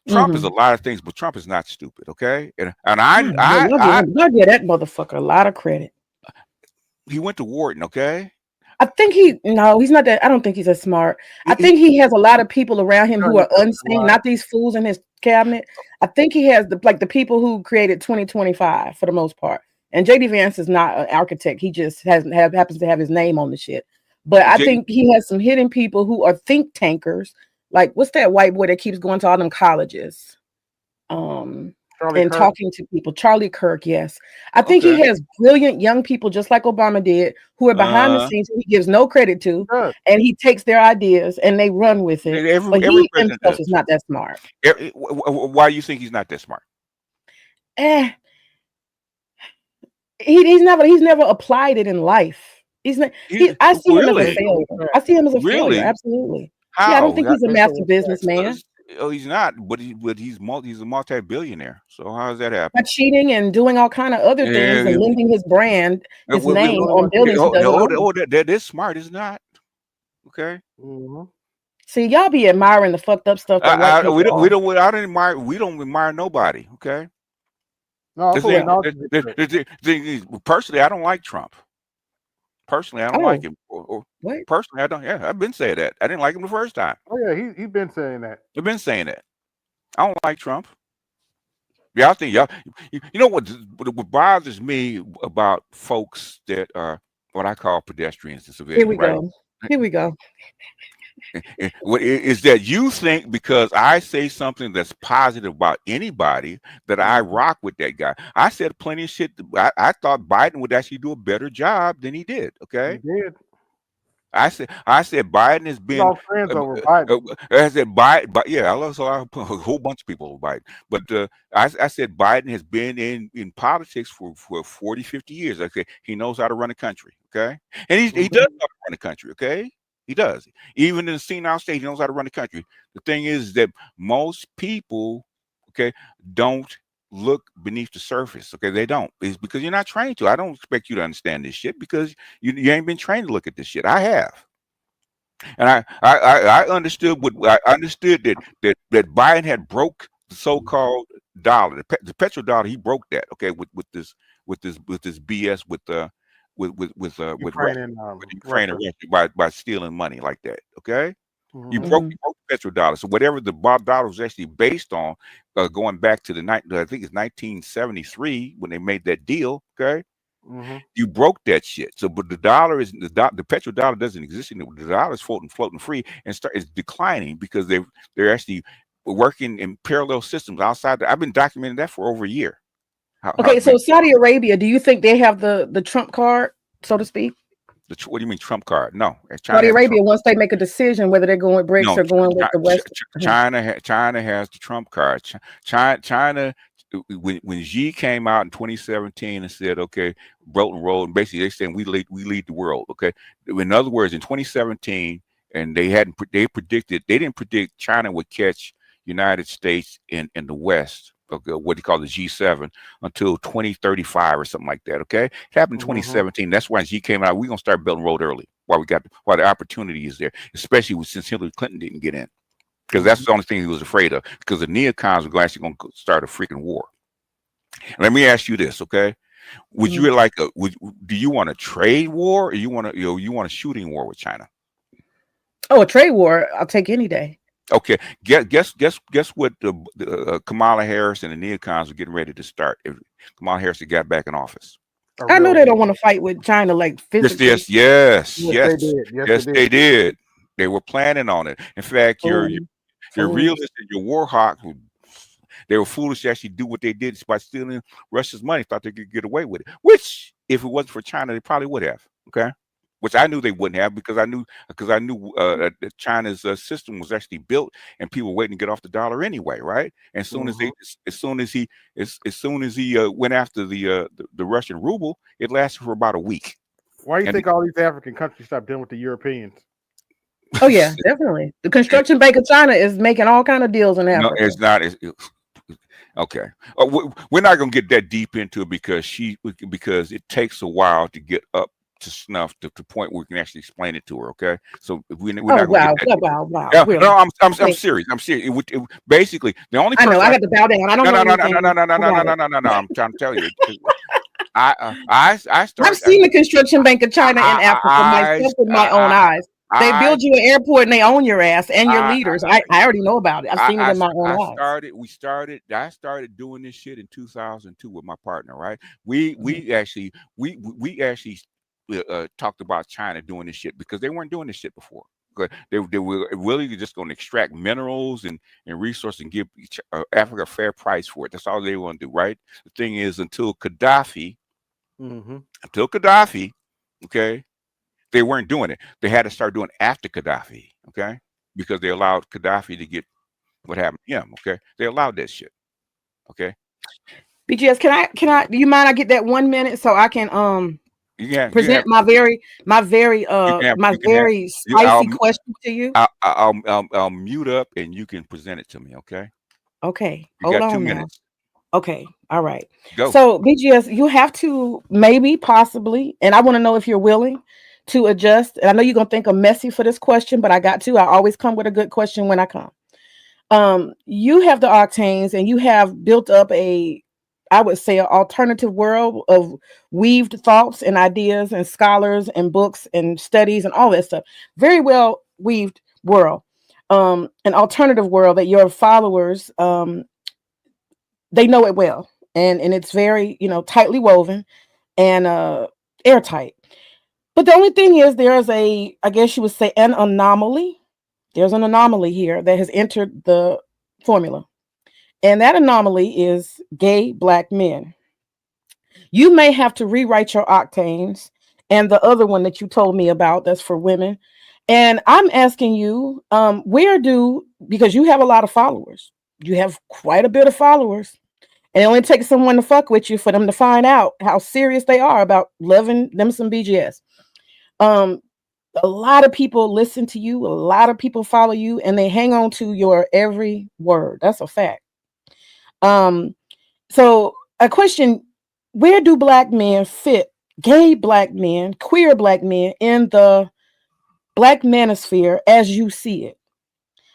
Speaker 5: Trump is a lot of things, but Trump is not stupid. Okay, and I
Speaker 4: give that motherfucker a lot of credit.
Speaker 5: He went to Wharton, okay?
Speaker 4: I think he's not that. I don't think he's as smart. I think he has a lot of people around him who are unseen, not these fools in his cabinet. I think he has the people who created 2025 for the most part. And JD Vance is not an architect. He just happens to have his name on the shit. But I think he has some hidden people who are think tankers. Like, what's that white boy that keeps going to all them colleges? Talking to people, Charlie Kirk. Yes, I think he has brilliant young people, just like Obama did, who are behind the scenes. Who he gives no credit to, and he takes their ideas and they run with it. But he himself is not that smart.
Speaker 5: Why do you think he's not that smart?
Speaker 4: He's never applied it in life. I see him as a failure. I see him as a failure. Absolutely.
Speaker 5: How?
Speaker 4: Yeah, I don't think he's a master businessman.
Speaker 5: Oh, he's not, but he's a multi-billionaire. So how does that happen?
Speaker 4: By cheating and doing all kind of other things and lending his brand, his name on buildings he doesn't own.
Speaker 5: That is smart, is not okay.
Speaker 4: See, y'all be admiring the fucked up stuff that white people
Speaker 5: we don't admire nobody. Okay.
Speaker 6: No,
Speaker 5: personally, I don't like Trump. Personally, I don't like him.
Speaker 4: What?
Speaker 5: Personally, I don't. Yeah, I've been saying that. I didn't like him the first time.
Speaker 6: Oh yeah, he's been saying that.
Speaker 5: I've been saying that. I don't like Trump. Yeah, I think y'all. You know what bothers me about folks that are what I call pedestrians and civilians.
Speaker 4: Here we go. Here we go.
Speaker 5: Is that you think because I say something that's positive about anybody that I rock with that guy? I said plenty of shit. I thought Biden would actually do a better job than he did. Okay,
Speaker 6: he did.
Speaker 5: I said Biden has been.
Speaker 6: All friends over Biden.
Speaker 5: I said Biden, but yeah, I love a whole bunch of people over Biden. But I said Biden has been in politics for 40, 50 years. Okay, he knows how to run a country. Okay, and he does know how to run a country. Okay. He does. Even in the senile state, he knows how to run the country. The thing is that most people, okay, don't look beneath the surface. Okay, they don't. It's because you're not trained to. I don't expect you to understand this shit because you ain't been trained to look at this shit. I have. And I understood I understood that Biden had broke the so-called dollar, the petrodollar. He broke that. Okay, with this BS with Ukraine and Russia by stealing money like that. Okay, you broke the petrodollar. So whatever the dollar was actually based on, going back to I think it's 1973 when they made that deal. Okay, you broke that shit. So, but the dollar is the petrodollar doesn't exist anymore. The dollar is floating free and is declining because they're actually working in parallel systems outside. I've been documenting that for over a year.
Speaker 4: Okay, so Saudi Arabia, do you think they have the Trump card, so to speak?
Speaker 5: What do you mean Trump card? No.
Speaker 4: Saudi Arabia, once they make a decision whether they're going with BRICS or going with the West.
Speaker 5: China has the Trump card. China, when Xi came out in 2017 and said, okay, Belt and Road, and basically they saying we lead the world. Okay. In other words, in 2017, and they didn't predict China would catch United States in the West. What they call the G7 until 2035 or something like that. Okay, it happened in 2017. That's why G came out. We're gonna start building road early while the opportunity is there, especially since Hillary Clinton didn't get in, because that's the only thing he was afraid of. Because the neocons were actually going to start a freaking war. Let me ask you this, okay? Would you like do you want a trade war or you want a shooting war with China?
Speaker 4: Oh, a trade war, I'll take any day.
Speaker 5: Okay, guess what Kamala Harris and the neocons are getting ready to start if Kamala Harris got back in office.
Speaker 4: I know they don't want to fight with China like physically.
Speaker 5: Yes, they did. They were planning on it. In fact, your realist and your war hawk, they were foolish to actually do what they did by stealing Russia's money. Thought they could get away with it. Which, if it wasn't for China, they probably would have. Okay. Which I knew they wouldn't have because I knew that China's system was actually built and people were waiting to get off the dollar anyway, right? And as soon as he went after the Russian ruble, it lasted for about a week.
Speaker 6: Why do you think all these African countries stopped dealing with the Europeans?
Speaker 4: Oh yeah, definitely. The Construction Bank of China is making all kind of deals in Africa.
Speaker 5: No, it's not. Okay, we're not gonna get that deep into it because it takes a while to get up to snuff to the point where we can actually explain it to her. Okay, so we're not
Speaker 4: wow.
Speaker 5: Yeah, no, I'm serious. I'm serious. Basically, the only person
Speaker 4: I got to bow down. I don't know.
Speaker 5: No. I'm trying to tell you. I started.
Speaker 4: I've seen the Construction Bank of China in Africa myself with my own eyes. They build you an airport and they own your ass and your leaders. I already know about it. I've seen it in my own eyes.
Speaker 5: I started doing this shit in 2002 with my partner. Right? We actually talked about China doing this shit because they weren't doing this shit before. They were really just going to extract minerals and resources and give Africa a fair price for it. That's all they want to do, right? The thing is, until Gaddafi, okay, they weren't doing it. They had to start doing after Gaddafi, okay, because they allowed Gaddafi to get what happened to him. Okay, they allowed that shit. Okay.
Speaker 4: BGS, can I? Do you mind? I get that 1 minute so I can
Speaker 5: You
Speaker 4: present
Speaker 5: have
Speaker 4: my very
Speaker 5: you can have
Speaker 4: spicy question to you?
Speaker 5: I'll mute up and you can present it to me. Okay,
Speaker 4: Okay,
Speaker 5: you
Speaker 4: hold
Speaker 5: got 2
Speaker 4: on now.
Speaker 5: minutes.
Speaker 4: Okay, all right.
Speaker 5: Go.
Speaker 4: So BGS, you have to maybe, possibly, and I want to know if you're willing to adjust. And I know you're gonna think I'm messy for this question, but I got to. I always come with a good question when I come. You have the octanes, and you have built up I would say, an alternative world of weaved thoughts and ideas and scholars and books and studies and all that stuff. Very well weaved world. An alternative world that your followers they know it well, and it's very, tightly woven and airtight. But the only thing is, there's I guess you would say, an anomaly. There's an anomaly here that has entered the formula, and that anomaly is gay Black men. You may have to rewrite your octanes and the other one that you told me about that's for women. And I'm asking you, because you have a lot of followers, you have quite a bit of followers. And it only takes someone to fuck with you for them to find out how serious they are about loving them some BGS. Um, a lot of people listen to you, a lot of people follow you, and they hang on to your every word. That's a fact. So a question: where do Black men fit? Gay Black men, queer Black men in the Black manosphere as you see it?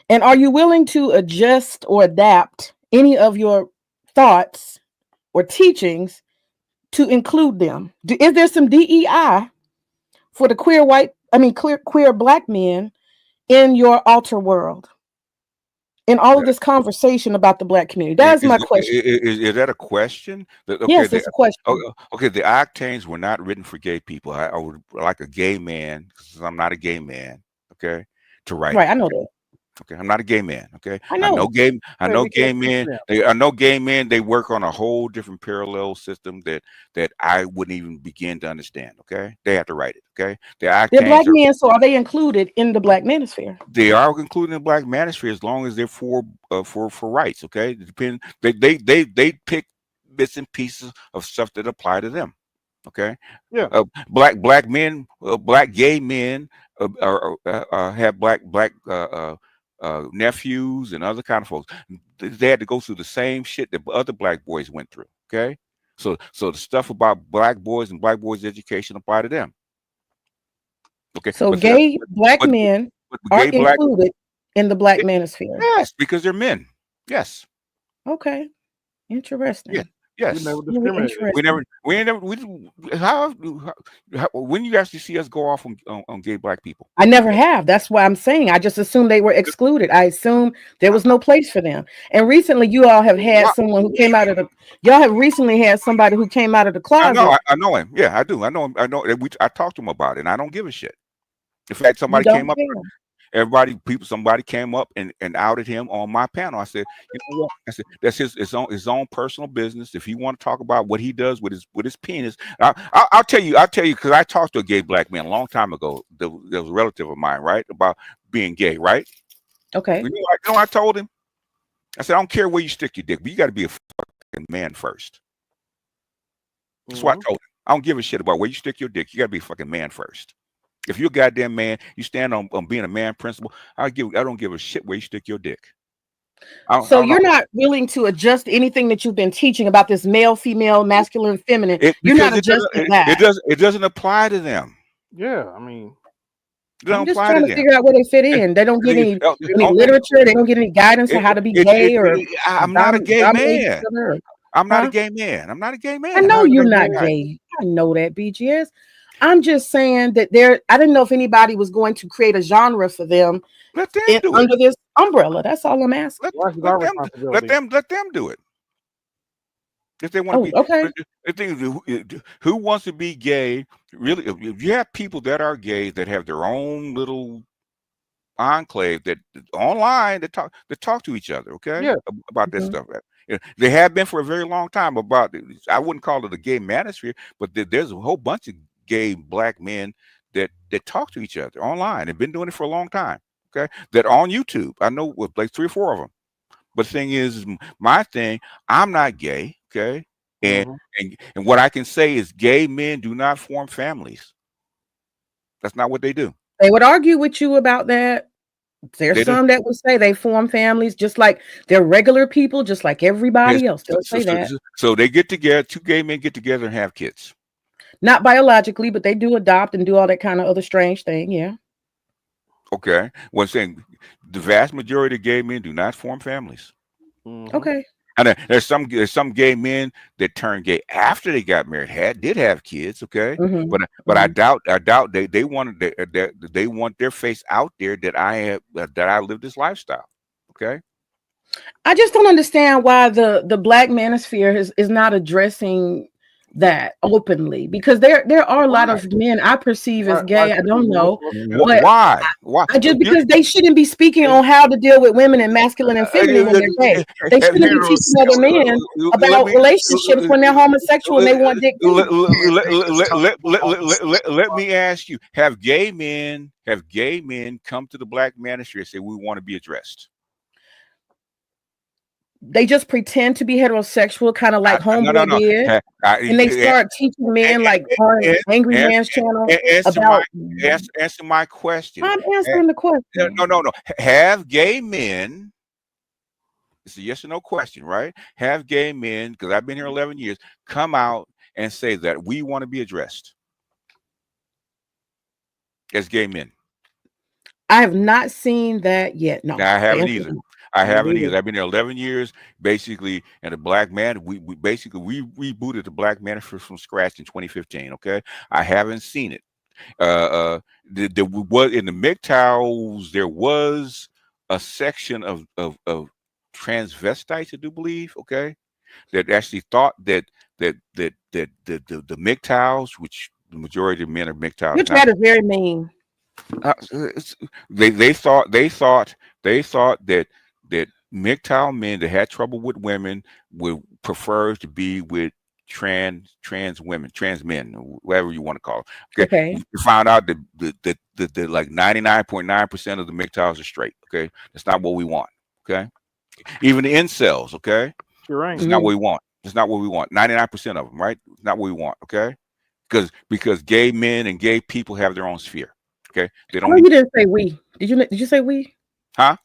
Speaker 4: And are you willing to adjust or adapt any of your thoughts or teachings to include them? Is there some DEI for the queer Black men in your alter world? In all of this conversation about the Black community, that is my question.
Speaker 5: Is that a question? Okay,
Speaker 4: Yes, it's a question.
Speaker 5: okay. The octanes were not written for gay people. I would like a gay man, because I'm not a gay man. Okay, to write
Speaker 4: Right,
Speaker 5: it.
Speaker 4: I know that.
Speaker 5: Okay, I'm not a gay man. Okay,
Speaker 4: I know.
Speaker 5: I know gay men. I know gay men. They work on a whole different parallel system that I wouldn't even begin to understand. Okay, they have to write it. Okay,
Speaker 4: They're Black men, so are they included in the Black manosphere?
Speaker 5: They are included in the Black manosphere as long as they're for rights. Okay, it depends. They pick bits and pieces of stuff that apply to them. Okay,
Speaker 6: Yeah.
Speaker 5: Black men, Black gay men have black nephews and other kind of folks. They had to go through the same shit that other Black boys went through. Okay, so the stuff about Black boys and Black boys' education apply to them. Okay,
Speaker 4: so gay Black men are included in the Black manosphere.
Speaker 5: Yes, because they're men. Yes.
Speaker 4: Okay, interesting.
Speaker 5: Yeah. Yes. How when you actually see us go off on gay Black people?
Speaker 4: I never have. That's why I'm saying. I just assumed they were excluded. I assumed there was no place for them. And recently, you all have had someone who came out of the. Y'all have recently had somebody who came out of the closet.
Speaker 5: I know him. Yeah, I do. I know him. I know. I talked to him about it, and I don't give a shit. In fact, somebody came up. Somebody came up and outed him on my panel. I said, you know what? I said, that's his own personal business. If he want to talk about what he does with his penis, I'll tell you, because I talked to a gay Black man a long time ago. There was a relative of mine, right, about being gay, right?
Speaker 4: Okay.
Speaker 5: You know what I told him? I said, I don't care where you stick your dick, but you got to be a fucking man first. That's what I told him. I don't give a shit about where you stick your dick. You got to be a fucking man first. If you're a goddamn man, you stand on being a man principle. I don't give a shit where you stick your dick.
Speaker 4: So you're not willing to adjust anything that you've been teaching about this male, female, masculine, feminine. You're not adjusting that.
Speaker 5: It doesn't apply to them.
Speaker 6: Yeah, I mean,
Speaker 4: I'm just trying to figure out where they fit in. They don't get any literature. They don't get any guidance on how to be gay or.
Speaker 5: I'm not a gay man. I'm not a gay man. I'm not a gay man.
Speaker 4: I know you're not gay. I know that, BGS. I'm just saying that I didn't know if anybody was going to create a genre for them under this umbrella. That's all I'm asking.
Speaker 5: Let them do it. If they want to be
Speaker 4: okay.
Speaker 5: Who wants to be gay? Really, if you have people that are gay that have their own little enclave that online that talk to each other, okay, about this stuff. They have been for a very long time. I wouldn't call it a gay manosphere, but there's a whole bunch of gay Black men that talk to each other online. They've been doing it for a long time. Okay, that on YouTube. I know with like 3 or 4 of them. But the thing is, my thing, I'm not gay. Okay, And
Speaker 6: Mhm.
Speaker 5: and what I can say is gay men do not form families. That's not what they do.
Speaker 4: They would argue with you about that. There's
Speaker 5: They don't.
Speaker 4: some that would say they form families just like they're regular people, just like
Speaker 5: Yes.
Speaker 4: everybody else.
Speaker 5: So,
Speaker 4: They'll
Speaker 5: so,
Speaker 4: say
Speaker 5: so,
Speaker 4: that.
Speaker 5: so so they get together. Two gay men get together and have kids.
Speaker 4: Not biologically, but they do adopt and do all that kind of other strange thing. Yeah.
Speaker 5: Okay. Well, I'm saying the vast majority of gay men do not form families.
Speaker 6: Mhm.
Speaker 4: Okay.
Speaker 5: And there's some gay men that turned gay after they got married, did have kids, okay,
Speaker 4: Mhm,
Speaker 5: but I
Speaker 4: mhm.
Speaker 5: doubt they wanted they want their face out there that I have that I live this lifestyle, okay.
Speaker 4: I just don't understand why the black manosphere is not addressing that openly because there are a lot
Speaker 5: Why?
Speaker 4: of men I perceive as
Speaker 6: Why
Speaker 4: gay. I
Speaker 6: should
Speaker 4: don't know, but
Speaker 5: Why?
Speaker 4: I just
Speaker 5: You,
Speaker 4: because they shouldn't be speaking on how to deal with women and masculine and feminine when they're gay. They shouldn't be teaching other men
Speaker 5: let
Speaker 4: about
Speaker 5: me
Speaker 4: relationships when they're homosexual and they want dick too.
Speaker 5: let me ask you: have gay men come to the black manosphere and say we want to be addressed?
Speaker 4: They just pretend to be heterosexual, kind of like
Speaker 5: No.
Speaker 4: Homeboy did. And they start teaching men like on Angry Man's channel
Speaker 5: Answer
Speaker 4: about.
Speaker 5: answer my question.
Speaker 4: I'm answering the question.
Speaker 5: No. Have gay men? It's a yes or no question, right? Have gay men, because I've been here 11 years, come out and say that we want to be addressed as gay men?
Speaker 4: I have not seen that yet. No,
Speaker 5: Now, I
Speaker 4: the
Speaker 5: haven't
Speaker 4: answer is
Speaker 5: either.
Speaker 4: no.
Speaker 5: I
Speaker 4: Me
Speaker 5: haven't
Speaker 4: neither.
Speaker 5: either. I've been there 11 years, basically, and the black man, we basically we rebooted the black manosphere from scratch in 2015. Okay, I haven't seen it. There was in the MGTOWs, there was a section of transvestites, I do believe. Okay, that actually thought that the MGTOWs, which the majority of men are
Speaker 4: Your
Speaker 5: MGTOWs, not
Speaker 4: chat is very mean.
Speaker 5: it's- they thought that MGTOW men that had trouble with women would prefer to be with trans women, trans men, whatever you want to call them. Okay,
Speaker 4: Okay.
Speaker 5: we found out that like 99.9% of the MGTOWs are straight. Okay, that's not what we want. Okay, even the incels. Okay,
Speaker 6: Sure ain't.
Speaker 5: it's not what
Speaker 4: Mhm.
Speaker 5: we want. It's not what we want. 99% of them, right? It's not what we want. Okay, because gay men and gay people have their own sphere. Okay, they
Speaker 4: I
Speaker 5: don't
Speaker 4: know
Speaker 5: need,
Speaker 4: you didn't say we. Did you say we?
Speaker 5: huh?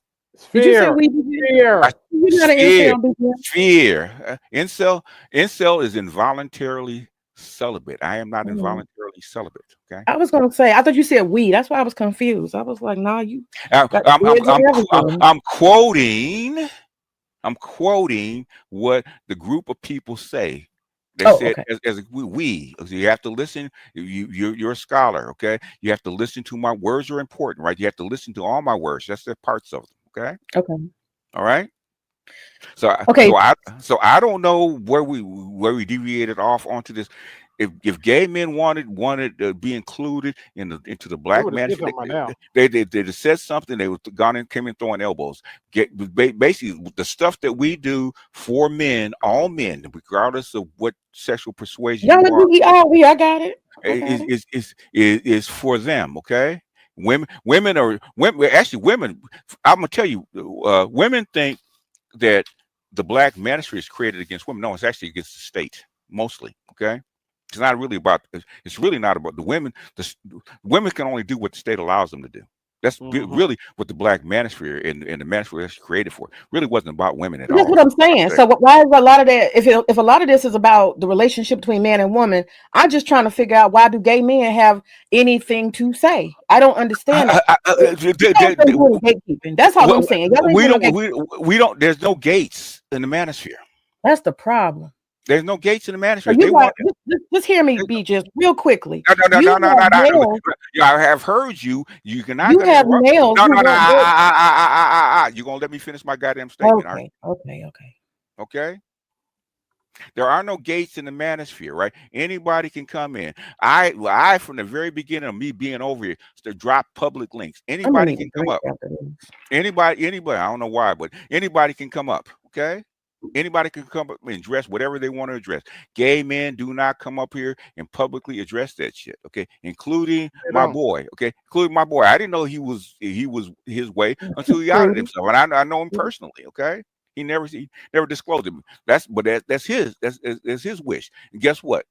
Speaker 4: Did you say
Speaker 6: Sphere.
Speaker 4: we? BG?
Speaker 5: I,
Speaker 6: Sphere.
Speaker 4: You're not an
Speaker 5: sphere,
Speaker 4: incel, BG.
Speaker 5: sphere. Incel is involuntarily celibate. I am not
Speaker 4: Mm.
Speaker 5: involuntarily celibate. Okay,
Speaker 4: I was gonna say. I thought you said we. That's why I was confused. I was like, nah, you
Speaker 5: I,
Speaker 4: got
Speaker 5: I'm, I'm,
Speaker 4: kids
Speaker 5: I'm,
Speaker 4: and
Speaker 5: I'm,
Speaker 4: everything.
Speaker 5: I'm quoting. I'm quoting what the group of people say. They
Speaker 4: Oh,
Speaker 5: said,
Speaker 4: okay.
Speaker 5: as we, so you have to listen. You're a scholar, okay? You have to listen to my words are important, right? You have to listen to all my words. That's the parts of them, okay?
Speaker 4: Okay.
Speaker 5: All right. So,
Speaker 4: Okay.
Speaker 5: so I don't know where we deviated off onto this. If gay men wanted to be included into the
Speaker 6: They
Speaker 5: black
Speaker 6: would have
Speaker 5: man,
Speaker 6: said something by now.
Speaker 5: they just said something. They would gone and came in throwing elbows. Basically the stuff that we do for men, all men, regardless of what sexual persuasion
Speaker 4: Y'all
Speaker 5: you
Speaker 4: let
Speaker 5: are,
Speaker 4: me eat all we. I got it. I got it.
Speaker 5: is for them. Okay, women. Actually, women. I'm gonna tell you, women think that the black manosphere is created against women. No, it's actually against the state mostly. Okay, it's not really about. It's really not about the women. Women can only do what the state allows them to do. That's
Speaker 6: Mhm.
Speaker 5: really what the black manosphere and the manosphere is created for. Really wasn't about women at
Speaker 4: That's
Speaker 5: all.
Speaker 4: what I'm saying. So why is a lot of that? If a lot of this is about the relationship between man and woman, I'm just trying to figure out why do gay men have anything to say? I don't understand that. Y'all ain't doing gatekeeping. That's all I'm saying. Y'all ain't
Speaker 5: We
Speaker 4: doing no
Speaker 5: don't.
Speaker 4: gatekeeping.
Speaker 5: We don't. There's no gates in the manosphere.
Speaker 4: That's the problem.
Speaker 5: There's no gates in the
Speaker 4: So
Speaker 5: manosphere. They
Speaker 4: you got
Speaker 5: want.
Speaker 4: just hear me be just real quickly.
Speaker 5: No.
Speaker 4: You have males.
Speaker 5: Yeah, I have heard you. You cannot
Speaker 4: You have
Speaker 5: interrupt.
Speaker 4: males
Speaker 5: No,
Speaker 4: who
Speaker 5: no, no.
Speaker 4: want dick.
Speaker 5: You gonna let me finish my goddamn statement? Are you?
Speaker 4: Okay.
Speaker 5: Okay. There are no gates in the manosphere, right? Anybody can come in. I from the very beginning of me being over here to drop public links.
Speaker 4: I'm gonna
Speaker 5: Anybody
Speaker 4: need a
Speaker 5: can come
Speaker 4: drink
Speaker 5: up.
Speaker 4: after this.
Speaker 5: Anybody. I don't know why, but anybody can come up. Okay. Anybody can come up and address whatever they want to address. Gay men do not come up here and publicly address that shit. Okay, including
Speaker 6: They
Speaker 5: my
Speaker 6: don't.
Speaker 5: boy. Okay, including my boy. I didn't know he was his way until he outed
Speaker 4: True.
Speaker 5: himself, and I know him personally. Okay, He never disclosed it. That's his wish. And guess what?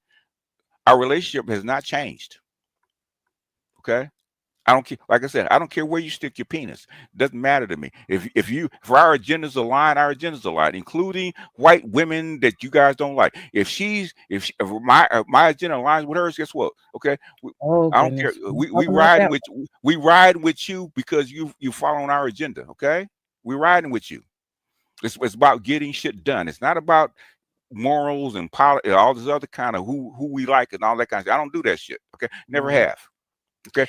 Speaker 5: Our relationship has not changed. Okay. I don't care. Like I said, I don't care where you stick your penis. It doesn't matter to me. If our agendas align, our agendas align, including white women that you guys don't like. If my agenda aligns with hers, guess what? Okay, I don't care. We riding with you because you following our agenda. Okay, we riding with you. It's about getting shit done. It's not about morals and all this other kind of who we like and all that kind of shit. I don't do that shit. Okay, never have. Okay,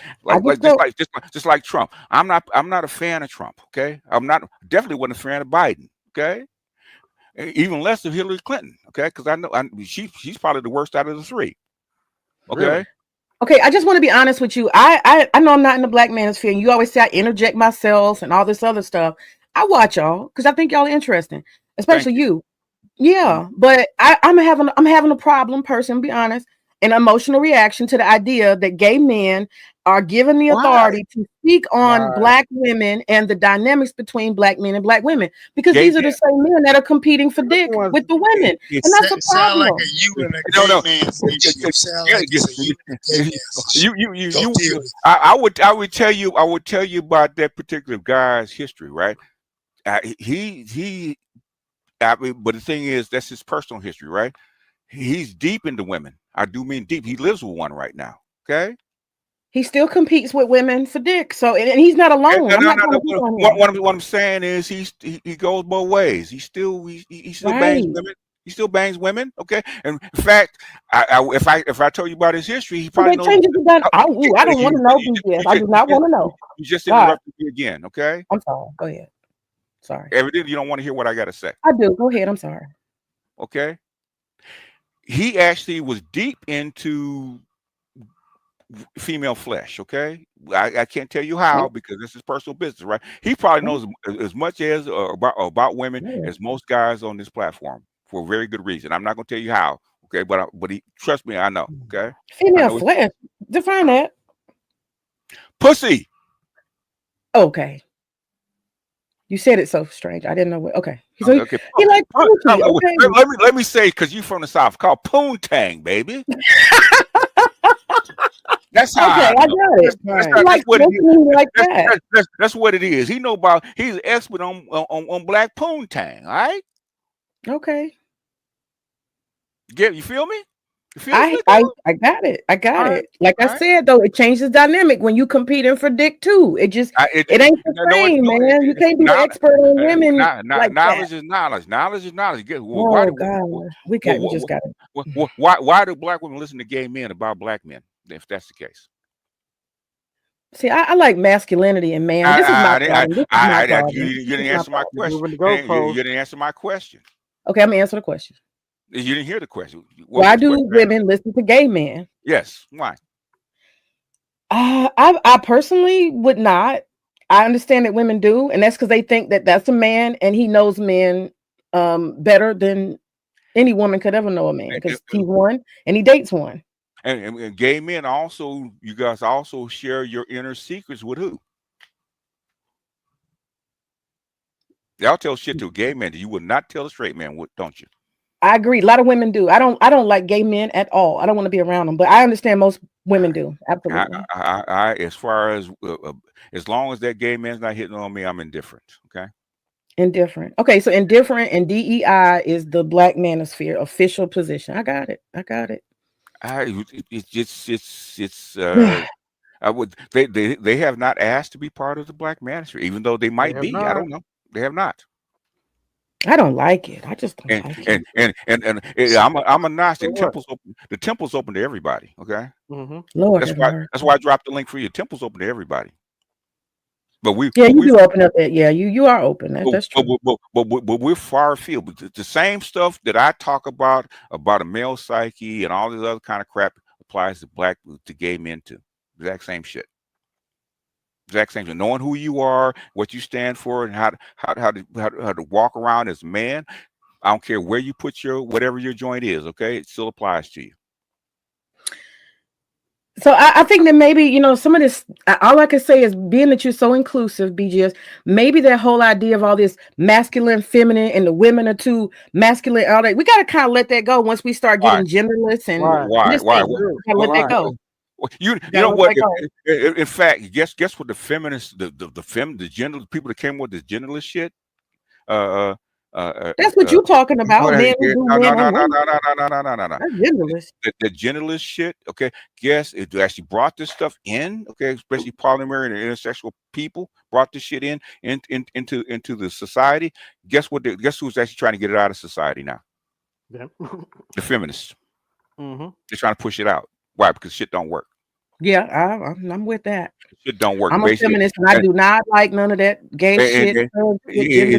Speaker 5: just like Trump. I'm not a fan of Trump. Okay, definitely wasn't a fan of Biden. Okay, even less of Hillary Clinton. Okay, because I know she's probably the worst out of the three. Okay.
Speaker 6: Really?
Speaker 4: Okay, I just want to be honest with you. I know I'm not in the black manosphere, and you always say I interject myself and all this other stuff. I watch y'all because I think y'all are interesting, especially you. Yeah, but I'm having a problem, person. Be honest. An emotional reaction to the idea that gay men are given the authority to speak on black women and the dynamics between black men and black women, because these are the same men that are competing for dick with the women, and that's a problem.
Speaker 7: Like you and a gay man.
Speaker 5: I would tell you about that particular guy's history, right? But the thing is, that's his personal history, right? He's deep into women. I do mean deep. He lives with one right now. Okay.
Speaker 4: He still competes with women for dick. So, and he's not alone.
Speaker 5: What I'm saying is he goes both ways. He still bangs women. He still bangs women. Okay. And in fact, if I tell you about his history, he probably knows.
Speaker 4: I don't want to know BGS. I do not want to know.
Speaker 5: You just interrupted me again. Okay.
Speaker 4: I'm sorry. Go ahead. Sorry.
Speaker 5: Evidently, you don't want to hear what I got to say.
Speaker 4: I do. Go ahead. I'm sorry.
Speaker 5: Okay. He actually was deep into female flesh. Okay, I can't tell you how because this is personal business, right? He probably knows as much as about women as most guys on this platform for a very good reason. I'm not going to tell you how. Okay, but trust me, I know. Okay,
Speaker 4: female flesh. Define that.
Speaker 5: Pussy.
Speaker 4: Okay. You said it so strange. I didn't know what. Okay. So okay. He like pussy. Okay.
Speaker 5: Let me say, because you from the South, called poontang, baby. That's how.
Speaker 4: Okay, I got it.
Speaker 5: That's what it is. He's an expert on black poontang. All right.
Speaker 4: Okay.
Speaker 5: You feel me?
Speaker 4: I got it. I got it. Like I said, though, it changes dynamic when you competing for dick too. It just it ain't the same, man. You can't be an expert on women.
Speaker 5: Knowledge is knowledge. Knowledge is knowledge.
Speaker 4: Why
Speaker 5: do black women listen to gay men about black men? If that's the case.
Speaker 4: See, I like masculinity and man. This is my problem.
Speaker 5: You didn't answer my question. You didn't answer my question.
Speaker 4: Okay, I'm gonna answer the question.
Speaker 5: You didn't hear the question.
Speaker 4: Why do women listen to gay men?
Speaker 5: Yes. Why?
Speaker 4: I personally would not. I understand that women do, and that's because they think that that's a man and he knows men better than any woman could ever know a man because he's one and he dates one.
Speaker 5: And gay men also, you guys also share your inner secrets with who? Y'all tell shit to a gay man that you would not tell a straight man, don't you?
Speaker 4: I agree. A lot of women do. I don't like gay men at all. I don't want to be around them, but I understand most women do. Absolutely.
Speaker 5: As far as long as that gay man's not hitting on me, I'm indifferent. Okay.
Speaker 4: Indifferent. Okay, so indifferent and DEI is the black manosphere official position. I got it.
Speaker 5: They have not asked to be part of the black manosphere, even though they might be. I don't know. They have not.
Speaker 4: I don't like it. I just don't like it.
Speaker 5: And I'm a Gnostic. The temple's open to everybody. Okay.
Speaker 4: Mm-hmm. Lord,
Speaker 5: that's why I dropped the link for you. The temple's open to everybody. But you
Speaker 4: do open up it. Yeah, you are open. That's true.
Speaker 5: But we're far afield. But the same stuff that I talk about a male psyche and all this other kind of crap applies to gay men too. Exact same shit. Exact same thing. Knowing who you are, what you stand for, and how to walk around as a man. I don't care where you put whatever your joint is. Okay, it still applies to you.
Speaker 4: So I think that maybe, you know, some of this, all I can say is being that you're so inclusive, BGS, maybe that whole idea of all this masculine, feminine, and the women are too masculine, all that, we got to kind of let that go once we start
Speaker 5: Why?
Speaker 4: getting genderless and
Speaker 6: Why?
Speaker 4: just
Speaker 5: Why?
Speaker 4: we gotta let that go.
Speaker 5: You
Speaker 4: Gotta
Speaker 5: know
Speaker 4: let
Speaker 5: what?
Speaker 4: that go.
Speaker 5: In fact, guess what the feminists, the gender, the people that came with this genderless shit. Uh,
Speaker 4: That's what you're talking
Speaker 5: no,
Speaker 4: about. Men who do
Speaker 5: no,
Speaker 4: men
Speaker 5: no, no,
Speaker 4: and
Speaker 5: no,
Speaker 4: women.
Speaker 5: no.
Speaker 4: That's genderless.
Speaker 5: The genderless shit. Okay, guess it actually brought this stuff in. Okay, especially polyamory and intersexual people brought this shit into the society. Guess what? Guess who's actually trying to get it out of society now?
Speaker 6: Yeah.
Speaker 5: The feminists.
Speaker 6: Mm-hmm.
Speaker 5: They're trying to push it out. Why? Because shit don't work.
Speaker 4: Yeah, I'm with that.
Speaker 5: Shit don't work.
Speaker 4: I'm a
Speaker 5: Basically,
Speaker 4: feminist and I do not like none of that gay shit. Gender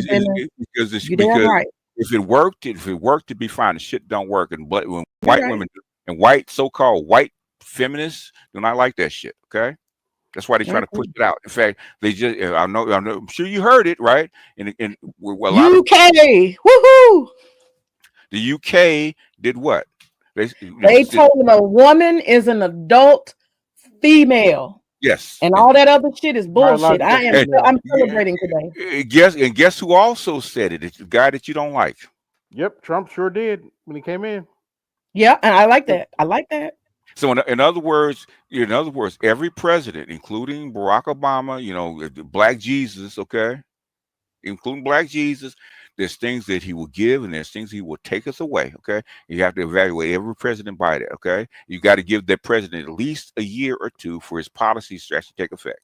Speaker 4: bending. You're damn right.
Speaker 5: if it worked, it'd be fine. The shit don't work, and but when
Speaker 4: You're
Speaker 5: white
Speaker 4: right.
Speaker 5: women and white so-called white feminists do not like that shit. Okay, that's why they're trying to push it out. In fact, they just I know I'm sure you heard it, right? And a lot of
Speaker 4: UK, woohoo!
Speaker 5: the UK did what?
Speaker 4: They told them a woman is an adult female.
Speaker 5: Yes.
Speaker 4: And all that other shit is bullshit. I'm celebrating today.
Speaker 5: Guess who also said it? It's the guy that you don't like.
Speaker 6: Yep, Trump sure did when he came in.
Speaker 4: Yeah, and I like that. I like that.
Speaker 5: So in other words, every president, including Barack Obama, Black Jesus, okay, including Black Jesus, there's things that he will give and there's things he will take us away. Okay, you have to evaluate every president by that. Okay, you got to give that president at least a year or two for his policies to actually take effect.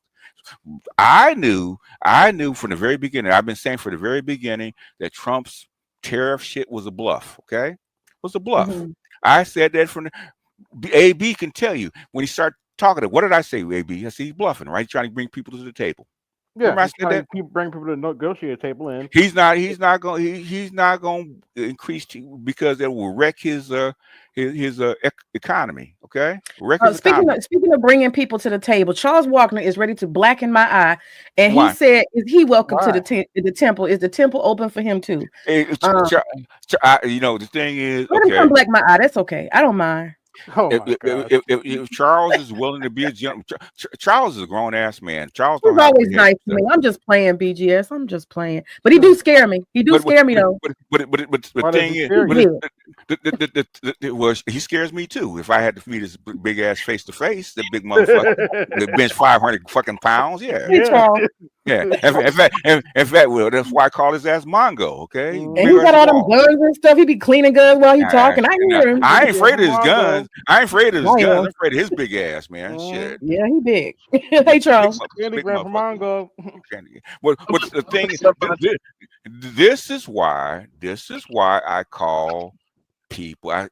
Speaker 5: I knew from the very beginning. I've been saying from the very beginning that Trump's tariff shit was a bluff. Okay, it was a bluff.
Speaker 4: Mm-hmm.
Speaker 5: I said that from the AB can tell you when he started talking. What did I say, AB? I said he's bluffing, right? He's trying to bring people to the table.
Speaker 6: Yeah, he's trying to bring people to the negotiate table in.
Speaker 5: He's not going to increase because it will wreck his economy. Okay, wreck his economy.
Speaker 4: Speaking of bringing people to the table, Charles Wagner is ready to blacken my eye, and he said, "Is he welcome to the temple? Is the temple open for him too?"
Speaker 5: The thing is,
Speaker 4: let him come black my eye. That's okay. I don't mind.
Speaker 6: Oh
Speaker 5: if Charles is willing to be a gentleman, Charles is a grown ass man. Charles
Speaker 4: is always nice to me. I'm just playing, BGS. I'm just playing, but he do scare me. He do scare me though.
Speaker 5: But the thing is, he scares me too. If I had to meet his big ass face to face, the big motherfucker, that bench 500 fucking pounds, yeah.
Speaker 4: Hey, Charles.
Speaker 5: Yeah, in fact, Will, that's why I call his ass Mongo. Okay,
Speaker 4: and he got all them guns and stuff. He be cleaning guns while he talking. I hear him.
Speaker 5: I ain't afraid of his guns. I ain't afraid of his guns. I'm afraid of his big ass, man. Shit.
Speaker 4: Yeah, he big. Hey, Charles.
Speaker 6: Big Mongo.
Speaker 5: But the thing is, this is why I call people. I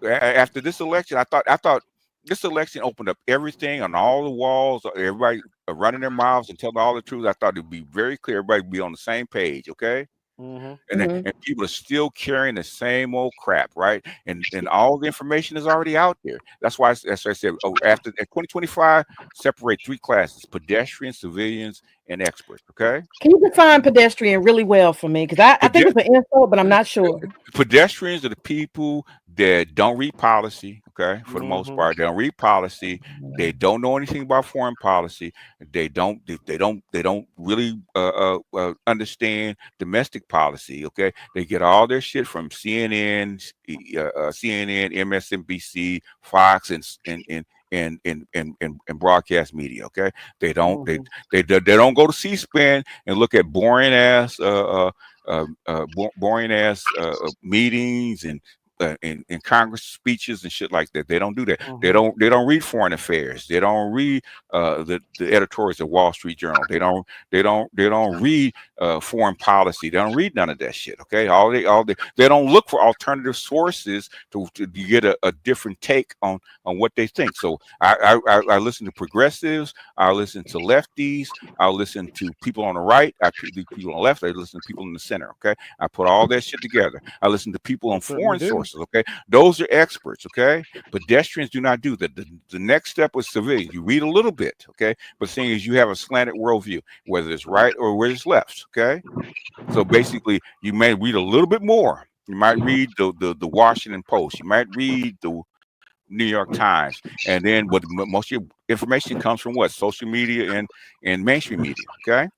Speaker 5: after this election, I thought. This election opened up everything on all the walls. Everybody running their mouths and telling all the truth. I thought it'd be very clear. Everybody would be on the same page, okay?
Speaker 6: Mm-hmm.
Speaker 5: And people are still carrying the same old crap, right? And all the information is already out there. That's why I said, after 2025, separate three classes: pedestrians, civilians, and experts. Okay.
Speaker 4: Can you define pedestrian really well for me? Because I think it's an insult, but I'm not sure.
Speaker 5: Pedestrians are the people that don't read policy. Okay, for the most part, they don't read policy. They don't know anything about foreign policy. They don't really understand domestic policy. Okay, they get all their shit from CNN, MSNBC, Fox, and broadcast media. Okay, they don't they don't go to C-SPAN and look at boring ass meetings and Congress speeches and shit like that. They don't do that. They don't read foreign affairs. They don't read the editorials of Wall Street Journal. They don't read foreign policy. They don't read none of that shit. Okay, they don't look for alternative sources to get a different take on what they think. So I listen to progressives. I listen to lefties. I listen to people on the right. I listen to people on the left. I listen to people in the center. Okay, I put all that shit together. I listen to people on foreign sources. Okay, those are experts. Okay, pedestrians do not do that. The next step is civilians. You read a little bit. Okay, but the thing is, you have a slanted worldview, whether it's right or whether it's left. Okay, so basically, you may read a little bit more. You might read the Washington Post. You might read the New York Times, and then what most of your information comes from what? Social media and mainstream media. Okay.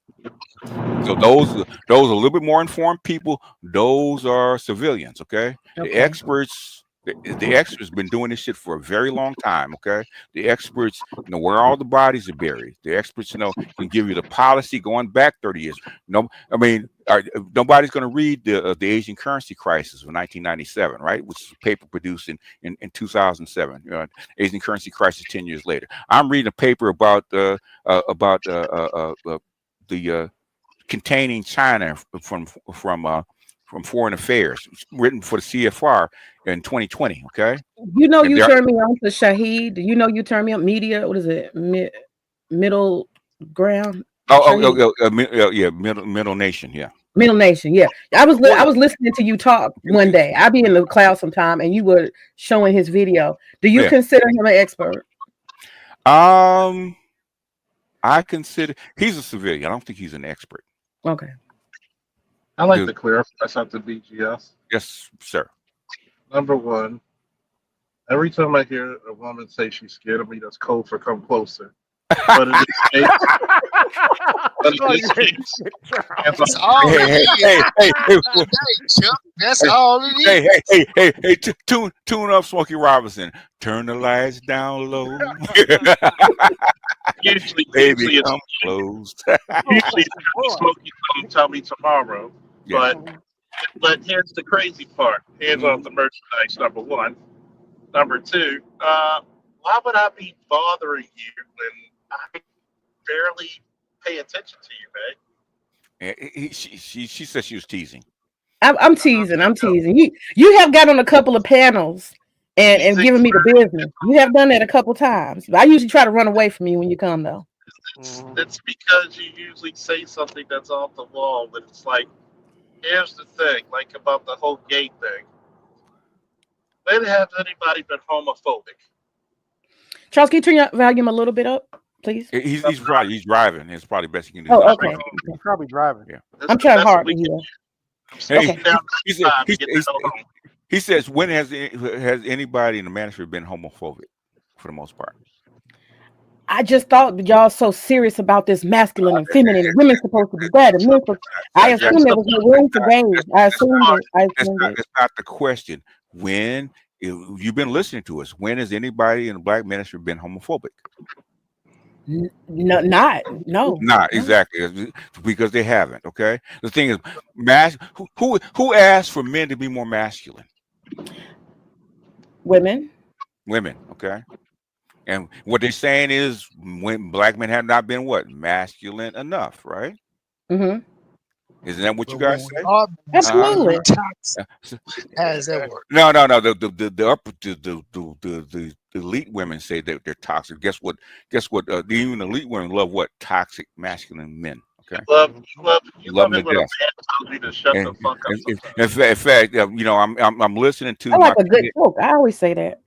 Speaker 5: So those are a little bit more informed people. Those are civilians. Okay. The
Speaker 4: Okay.
Speaker 5: experts. The experts been doing this shit for a very long time. Okay, the experts know where all the bodies are buried. The experts can give you the policy going back 30 years. No, I mean, nobody's going to read the Asian currency crisis of 1997, right? Which is a paper produced in 2007. Asian currency crisis 10 years later. I'm reading a paper about the containing China from Foreign Affairs, written for the CFR in 2020. Okay,
Speaker 4: you turned me on to Shahid. You turned me on media. What is it? Middle ground.
Speaker 5: Yeah, Middle Nation. Yeah,
Speaker 4: Middle Nation. Yeah, I was listening to you talk one day. I'd be in the cloud sometime, and you were showing his video. Do you consider him an expert?
Speaker 5: I consider he's a civilian. I don't think he's an expert.
Speaker 4: Okay.
Speaker 7: I like to clarify something, BGS.
Speaker 5: Yes, sir.
Speaker 7: Number one, every time I hear a woman say she's scared of me, that's code for come closer. But in this case,
Speaker 8: that's all That's all it is.
Speaker 5: Hey, tune up Smokey Robinson. Turn the lights down low.
Speaker 7: Usually
Speaker 5: come close.
Speaker 7: Usually Smokey tell me tomorrow.
Speaker 5: Yeah.
Speaker 7: But here's the crazy part. Hands off the merchandise, number one. Number two, why would I be bothering you when I barely pay attention to you, man?
Speaker 5: She said she was teasing.
Speaker 4: I'm teasing. You have got on a couple of panels and given me the business. You have done that a couple times. I usually try to run away from you when you come, though.
Speaker 7: It's because you usually say something that's off the wall, but it's like, here's the thing, like about the whole gay thing. When has anybody been homophobic?
Speaker 4: Charles, can you turn your volume a little bit up, please?
Speaker 5: He's driving. It's probably best you can do.
Speaker 4: Oh, okay.
Speaker 6: He's probably driving.
Speaker 5: Yeah.
Speaker 4: I'm trying hard to hear.
Speaker 5: Hey, he says, when has anybody in the manosphere been homophobic for the most part?
Speaker 4: I just thought y'all so serious about this masculine and feminine. And women's supposed to be bad. And men I assume there was no room for gays. That's
Speaker 5: not the question. When you've been listening to us, when has anybody in the black ministry been homophobic?
Speaker 4: No,
Speaker 5: not exactly, because they haven't. Okay, the thing is, who asked for men to be more masculine?
Speaker 4: Women.
Speaker 5: Okay, and what they're saying is when black men have not been masculine enough, right?
Speaker 4: Mm-hmm.
Speaker 5: Isn't that what you guys say?
Speaker 4: Absolutely.
Speaker 8: How does that work?
Speaker 5: No. The elite women say that they're toxic. Guess what? Even elite women love what? Toxic masculine men. Okay.
Speaker 7: You love it when a man tells you to shut the fuck up.
Speaker 5: In fact, I'm listening to.
Speaker 4: I like a good joke. I always say that.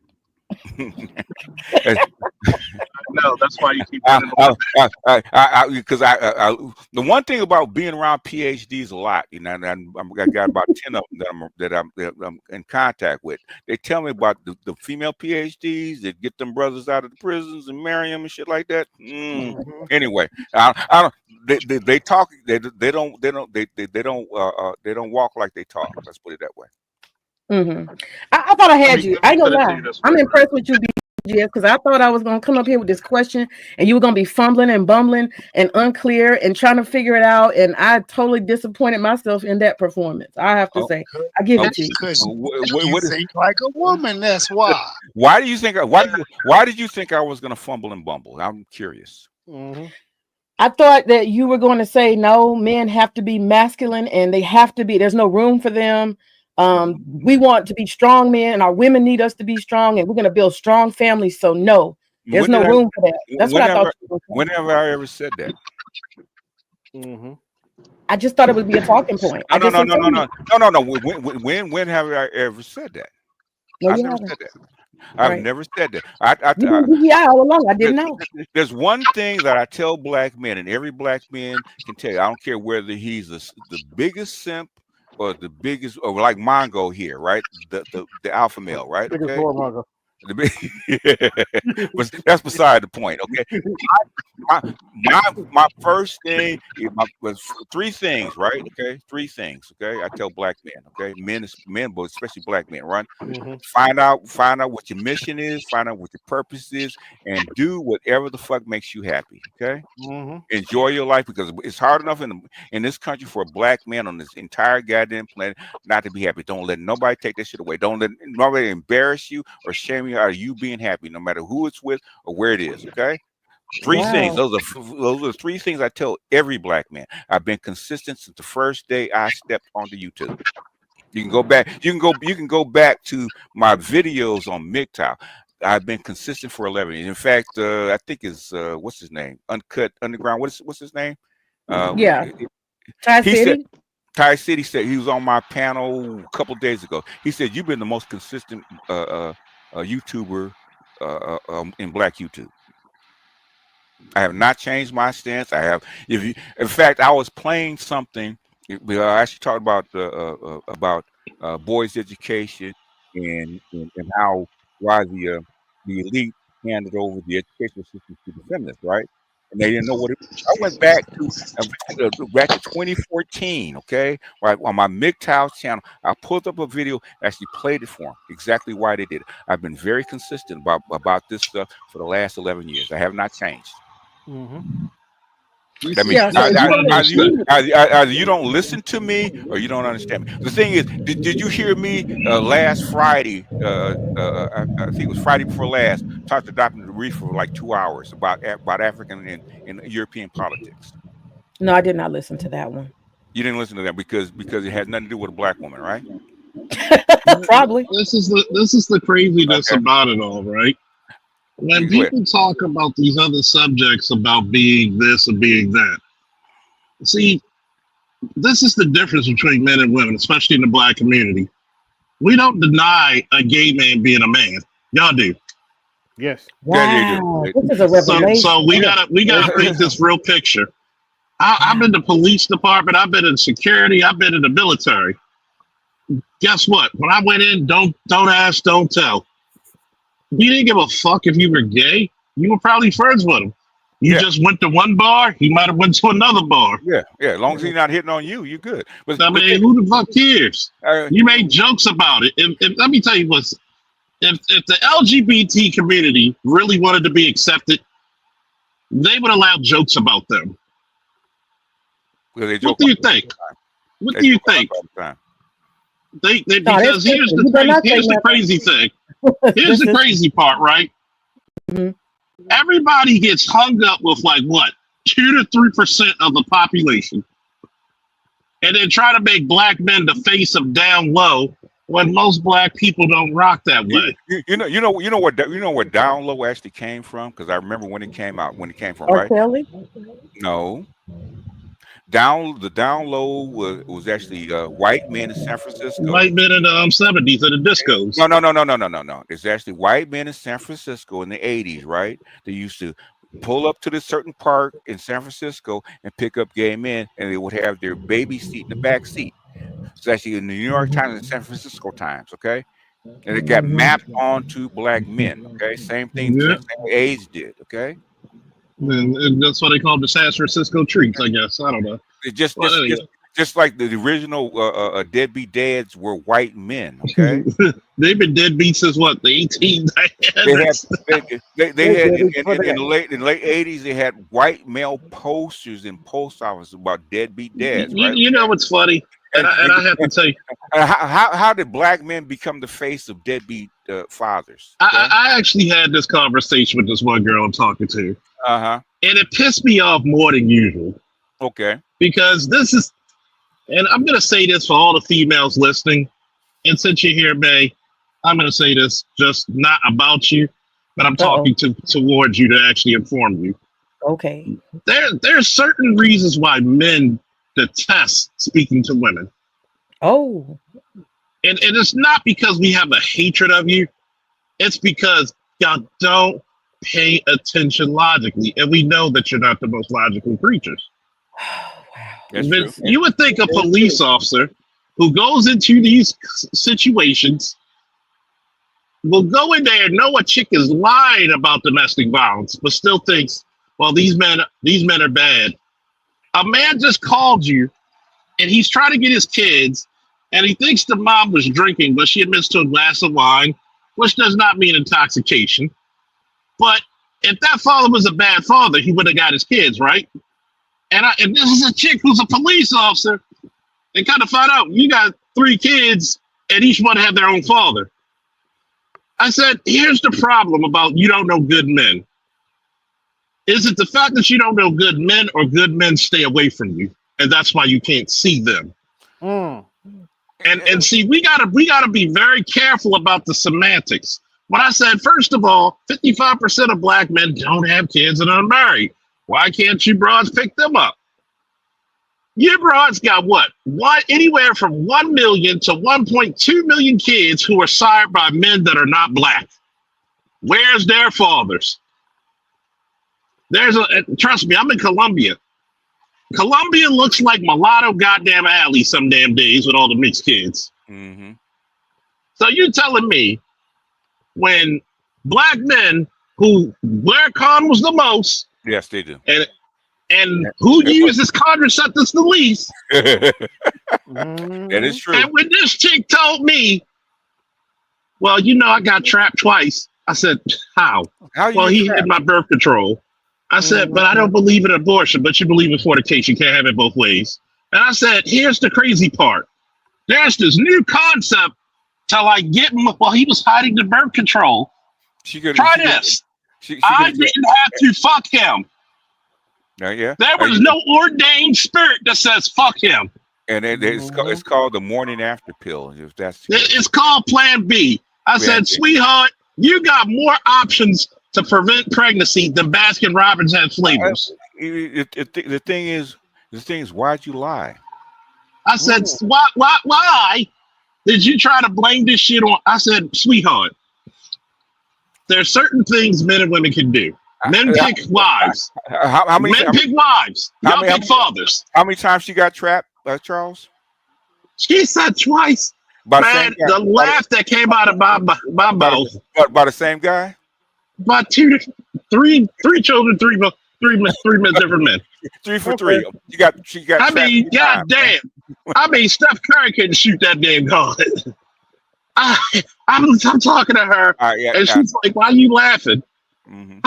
Speaker 7: No, that's why you keep
Speaker 5: because the one thing about being around PhDs a lot, and I got about 10 of them that I'm in contact with. They tell me about the female PhDs that get them brothers out of the prisons and marry them and shit like that. Anyway, I don't. They talk. They don't walk like they talk. Let's put it that way.
Speaker 4: Mm-hmm. I thought I had you. I ain't gonna lie. I'm impressed with you, BGS, because I thought I was gonna come up here with this question and you were gonna be fumbling and bumbling and unclear and trying to figure it out. And I totally disappointed myself in that performance. I have to say, I give it to you.
Speaker 8: Because you think like a woman. That's why.
Speaker 5: Why do you think? Why did you think I was gonna fumble and bumble? I'm curious.
Speaker 6: Mm-hmm.
Speaker 4: I thought that you were going to say no. Men have to be masculine, and they have to be. There's no room for them. We want to be strong men, and our women need us to be strong, and we're going to build strong families. So no, there's no room for that. That's what I thought.
Speaker 5: Whenever I ever said that.
Speaker 6: Mm-hmm.
Speaker 4: I just thought it would be a talking point.
Speaker 5: No. When have I ever said that?
Speaker 4: No,
Speaker 5: I've never said that. I've never said that.
Speaker 4: All along, I didn't know.
Speaker 5: There's one thing that I tell black men, and every black man can tell you. I don't care whether he's the biggest simp or the biggest, or like Mongo here, right? The alpha male, right?
Speaker 6: Biggest
Speaker 5: okay?
Speaker 6: Mongo.
Speaker 5: But that's beside the point. Okay, my first thing was three things, right? Okay, three things. Okay, I tell black men. Okay, men, but especially black men, run. Find out what your mission is. Find out what your purpose is, and do whatever the fuck makes you happy. Okay. Enjoy your life, because it's hard enough in this country for a black man on this entire goddamn planet not to be happy. Don't let nobody take that shit away. Don't let nobody embarrass you or shame you out of you being happy, no matter who it's with or where it is. Okay. Three things. Those are three things I tell every black man. I've been consistent since the first day I stepped onto YouTube. You can go back. You can go back to my videos on MGTOW. I've been consistent for 11 years. In fact, I think it's what's his name? Uncut Underground. What's his name?
Speaker 4: Yeah. Ty City.
Speaker 5: Ty City said he was on my panel a couple days ago. He said you've been the most consistent YouTuber in Black YouTube. I have not changed my stance. I have. In fact, I was playing something. I actually talked about boys' education and how why the elite handed over the educational system to the feminists, right? And they didn't know what it was. I went back to 2014, okay? Right on my MGTOW channel, I pulled up a video, actually played it for them, exactly why they did it. I've been very consistent about this stuff for the last 11 years. I have not changed. That means either you don't listen to me or you don't understand me. The thing is, did you hear me last Friday? I think it was Friday before last. Talked to Dr. DeReef for like 2 hours about African and European politics.
Speaker 4: No, I did not listen to that one.
Speaker 5: You didn't listen to that because it has nothing to do with a black woman, right?
Speaker 4: Probably.
Speaker 9: This is the craziness about it all, right? When people talk about these other subjects about being this or being that, see, this is the difference between men and women, especially in the black community. We don't deny a gay man being a man. Y'all do.
Speaker 6: Yes.
Speaker 4: Wow. This is a revelation.
Speaker 9: So we gotta paint this real picture. I've been in the police department. I've been in security. I've been in the military. Guess what? When I went in, don't ask, don't tell. He didn't give a fuck if you were gay. You were probably friends with him. You just went to one bar. He might have went to another bar.
Speaker 5: Yeah. As long as he's not hitting on you, you're good. But
Speaker 9: I mean, who the fuck cares? You made jokes about it. Let me tell you what's. If the LGBT community really wanted to be accepted, they would allow jokes about them.
Speaker 5: What
Speaker 9: do you think? What do you think? Because here's the crazy thing. Here's the crazy part, right? Everybody gets hung up with like what 2 to 3% of the population, and then try to make black men the face of down low when most black people don't rock that way.
Speaker 5: You know what down low actually came from? Because I remember when it came out. When it came from, right?
Speaker 4: Kelly?
Speaker 5: No. The down low was actually white men in San Francisco.
Speaker 9: White men in the 70s at the discos.
Speaker 5: No. It's actually white men in San Francisco in the 80s, right? They used to pull up to this certain park in San Francisco and pick up gay men, and they would have their baby seat in the back seat. It's actually in the New York Times and San Francisco Times, okay? And it got mapped onto black men, okay? Same thing same AIDS did, okay?
Speaker 9: And that's what they call the San Francisco treats, I guess. I don't know.
Speaker 5: It just like the original deadbeat dads were white men, okay?
Speaker 9: They've been deadbeat since what, the 1890s?
Speaker 5: They had in the late 80s. They had white male posters in post offices about deadbeat dads. Right?
Speaker 9: You know what's funny? And I have to tell you,
Speaker 5: how did black men become the face of deadbeat fathers?
Speaker 9: I actually had this conversation with this one girl I'm talking to. And it pissed me off more than usual.
Speaker 5: Okay.
Speaker 9: Because this is, and I'm going to say this for all the females listening. And since you're here, May, I'm going to say this just not about you, but I'm talking towards you to actually inform you.
Speaker 4: Okay.
Speaker 9: There's certain reasons why men detest speaking to women.
Speaker 4: Oh.
Speaker 9: And it's not because we have a hatred of you. It's because y'all don't pay attention logically. And we know that you're not the most logical creatures. You would think a police officer who goes into these situations will go in there and know a chick is lying about domestic violence, but still thinks, well, these men are bad. A man just called you, and he's trying to get his kids, and he thinks the mom was drinking, but she admits to a glass of wine, which does not mean intoxication. But if that father was a bad father, he would have got his kids, right? And this is a chick who's a police officer, and kind of found out you got 3 kids, and each one have their own father. I said, here's the problem about you don't know good men. Is it the fact that you don't know good men, or good men stay away from you, and that's why you can't see them? And see, we gotta be very careful about the semantics. When I said, first of all, 55% of black men don't have kids and are married. Why can't you broads pick them up? You broads got what? Anywhere from 1 million to 1.2 million kids who are sired by men that are not black. Where's their fathers? Trust me, I'm in Colombia. Colombia looks like Mulatto goddamn alley some damn days with all the mixed kids.
Speaker 5: Mm-hmm.
Speaker 9: So you're telling me when black men who wear condoms the most,
Speaker 5: yes, they do,
Speaker 9: and who uses contraceptives the least,
Speaker 5: that is true.
Speaker 9: And when this chick told me, well, you know, I got trapped twice, I said, how? Well, he had my birth control. I said, but I don't believe in abortion, but you believe in fornication. You can't have it both ways. And I said, here's the crazy part. There's this new concept to like get him while he was hiding the birth control. Try this. I didn't have to fuck him.
Speaker 5: Yeah.
Speaker 9: There was no ordained spirit that says fuck him.
Speaker 5: And it's called the morning after pill. If that's
Speaker 9: it's called Plan B. I said, sweetheart, you got more options to prevent pregnancy than Baskin Robbins has flavors.
Speaker 5: The thing is, why'd you lie?
Speaker 9: I said, why did you try to blame this shit on? I said, sweetheart, there are certain things men and women can do. Men pick wives. Men pick wives. Y'all pick fathers.
Speaker 5: How many times she got trapped, Charles?
Speaker 9: She said twice. Man, the laugh that came out of my mouth.
Speaker 5: By the same guy?
Speaker 9: By three children, three men, different men.
Speaker 5: 3 for 3. She got.
Speaker 9: I mean, goddamn. I mean, Steph Curry couldn't shoot that damn gun. I'm talking to her, and she's like, "Why are you laughing?" Mm-hmm.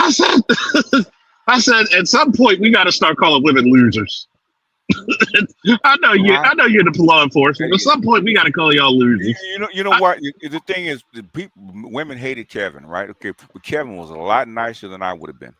Speaker 9: I said, at some point we got to start calling women losers. I know you're the law enforcement. At some point we got to call y'all losers.
Speaker 5: You know what? The thing is, women hated Kevin, right? Okay, but Kevin was a lot nicer than I would have been.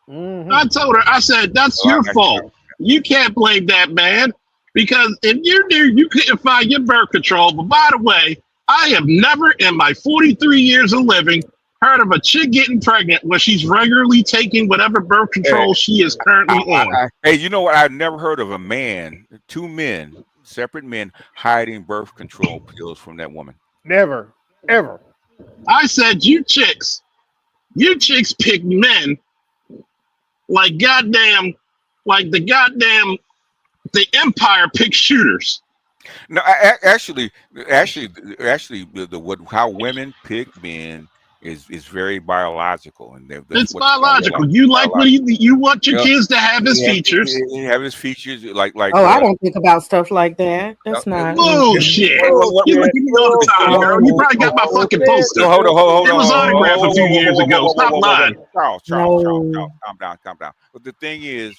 Speaker 9: Mm-hmm. I told her, I said, that's your fault. You can't blame that man, because if you knew you couldn't find your birth control. But by the way, I have never in my 43 years of living heard of a chick getting pregnant when she's regularly taking whatever birth control she is currently on.
Speaker 5: Hey, you know what? I've never heard of a man, 2 men, separate men, hiding birth control pills from that woman.
Speaker 6: Never, ever.
Speaker 9: I said, you chicks pick men like goddamn, like the Empire picks shooters.
Speaker 5: No, actually, how women pick men is very biological, and
Speaker 9: it's biological. You like what you want your kids to have his features.
Speaker 5: Have his features like.
Speaker 4: Oh, I don't think about stuff like that. That's not
Speaker 9: bullshit. You look at me all the time, girl. You probably got my fucking poster.
Speaker 5: Hold on.
Speaker 9: It was autographed a few years ago. Stop lying.
Speaker 5: Charles, calm down. But the thing is,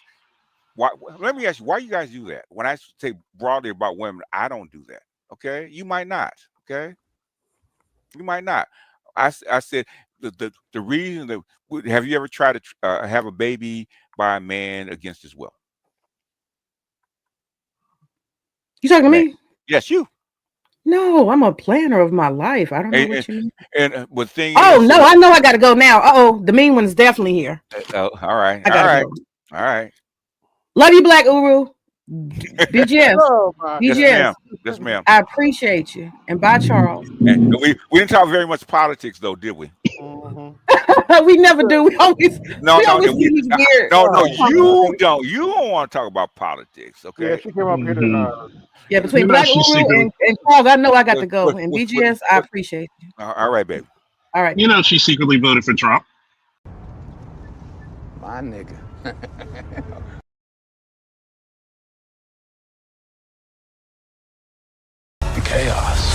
Speaker 5: let me ask you, why you guys do that? When I say broadly about women, I don't do that. Okay, you might not. Okay, you might not. I said the reason that have you ever tried to have a baby by a man against his will?
Speaker 4: You talking to me?
Speaker 5: Yes, you.
Speaker 4: No, I'm a planner of my life. I don't know what you mean.
Speaker 5: And the thing.
Speaker 4: Oh no, I know I got to go now. Uh-oh, the mean one's definitely here.
Speaker 5: All right.
Speaker 4: Go.
Speaker 5: All right.
Speaker 4: Love you, Black Uru. BGS. BGS.
Speaker 5: Yes, ma'am.
Speaker 4: I appreciate you. And bye, Charles.
Speaker 5: And we didn't talk very much politics, though, did we?
Speaker 4: We never do. We always weird.
Speaker 5: No, you don't. You don't want to talk about politics, okay?
Speaker 6: Yeah, she came up here to.
Speaker 4: Yeah, between Black Uru and Charles, I know I got to go. And BGS, I appreciate you.
Speaker 5: All right, baby.
Speaker 4: All right.
Speaker 9: You know she secretly voted for Trump.
Speaker 3: My nigga. Chaos.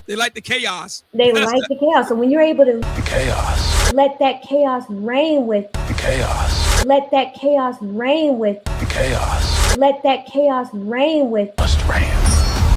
Speaker 10: They like the chaos.
Speaker 2: They like the chaos. So when you're able to
Speaker 3: Chaos.
Speaker 2: let that chaos reign with,
Speaker 3: Chaos.
Speaker 2: let that chaos reign with,
Speaker 3: Chaos.
Speaker 2: let that chaos reign with,
Speaker 3: Must reign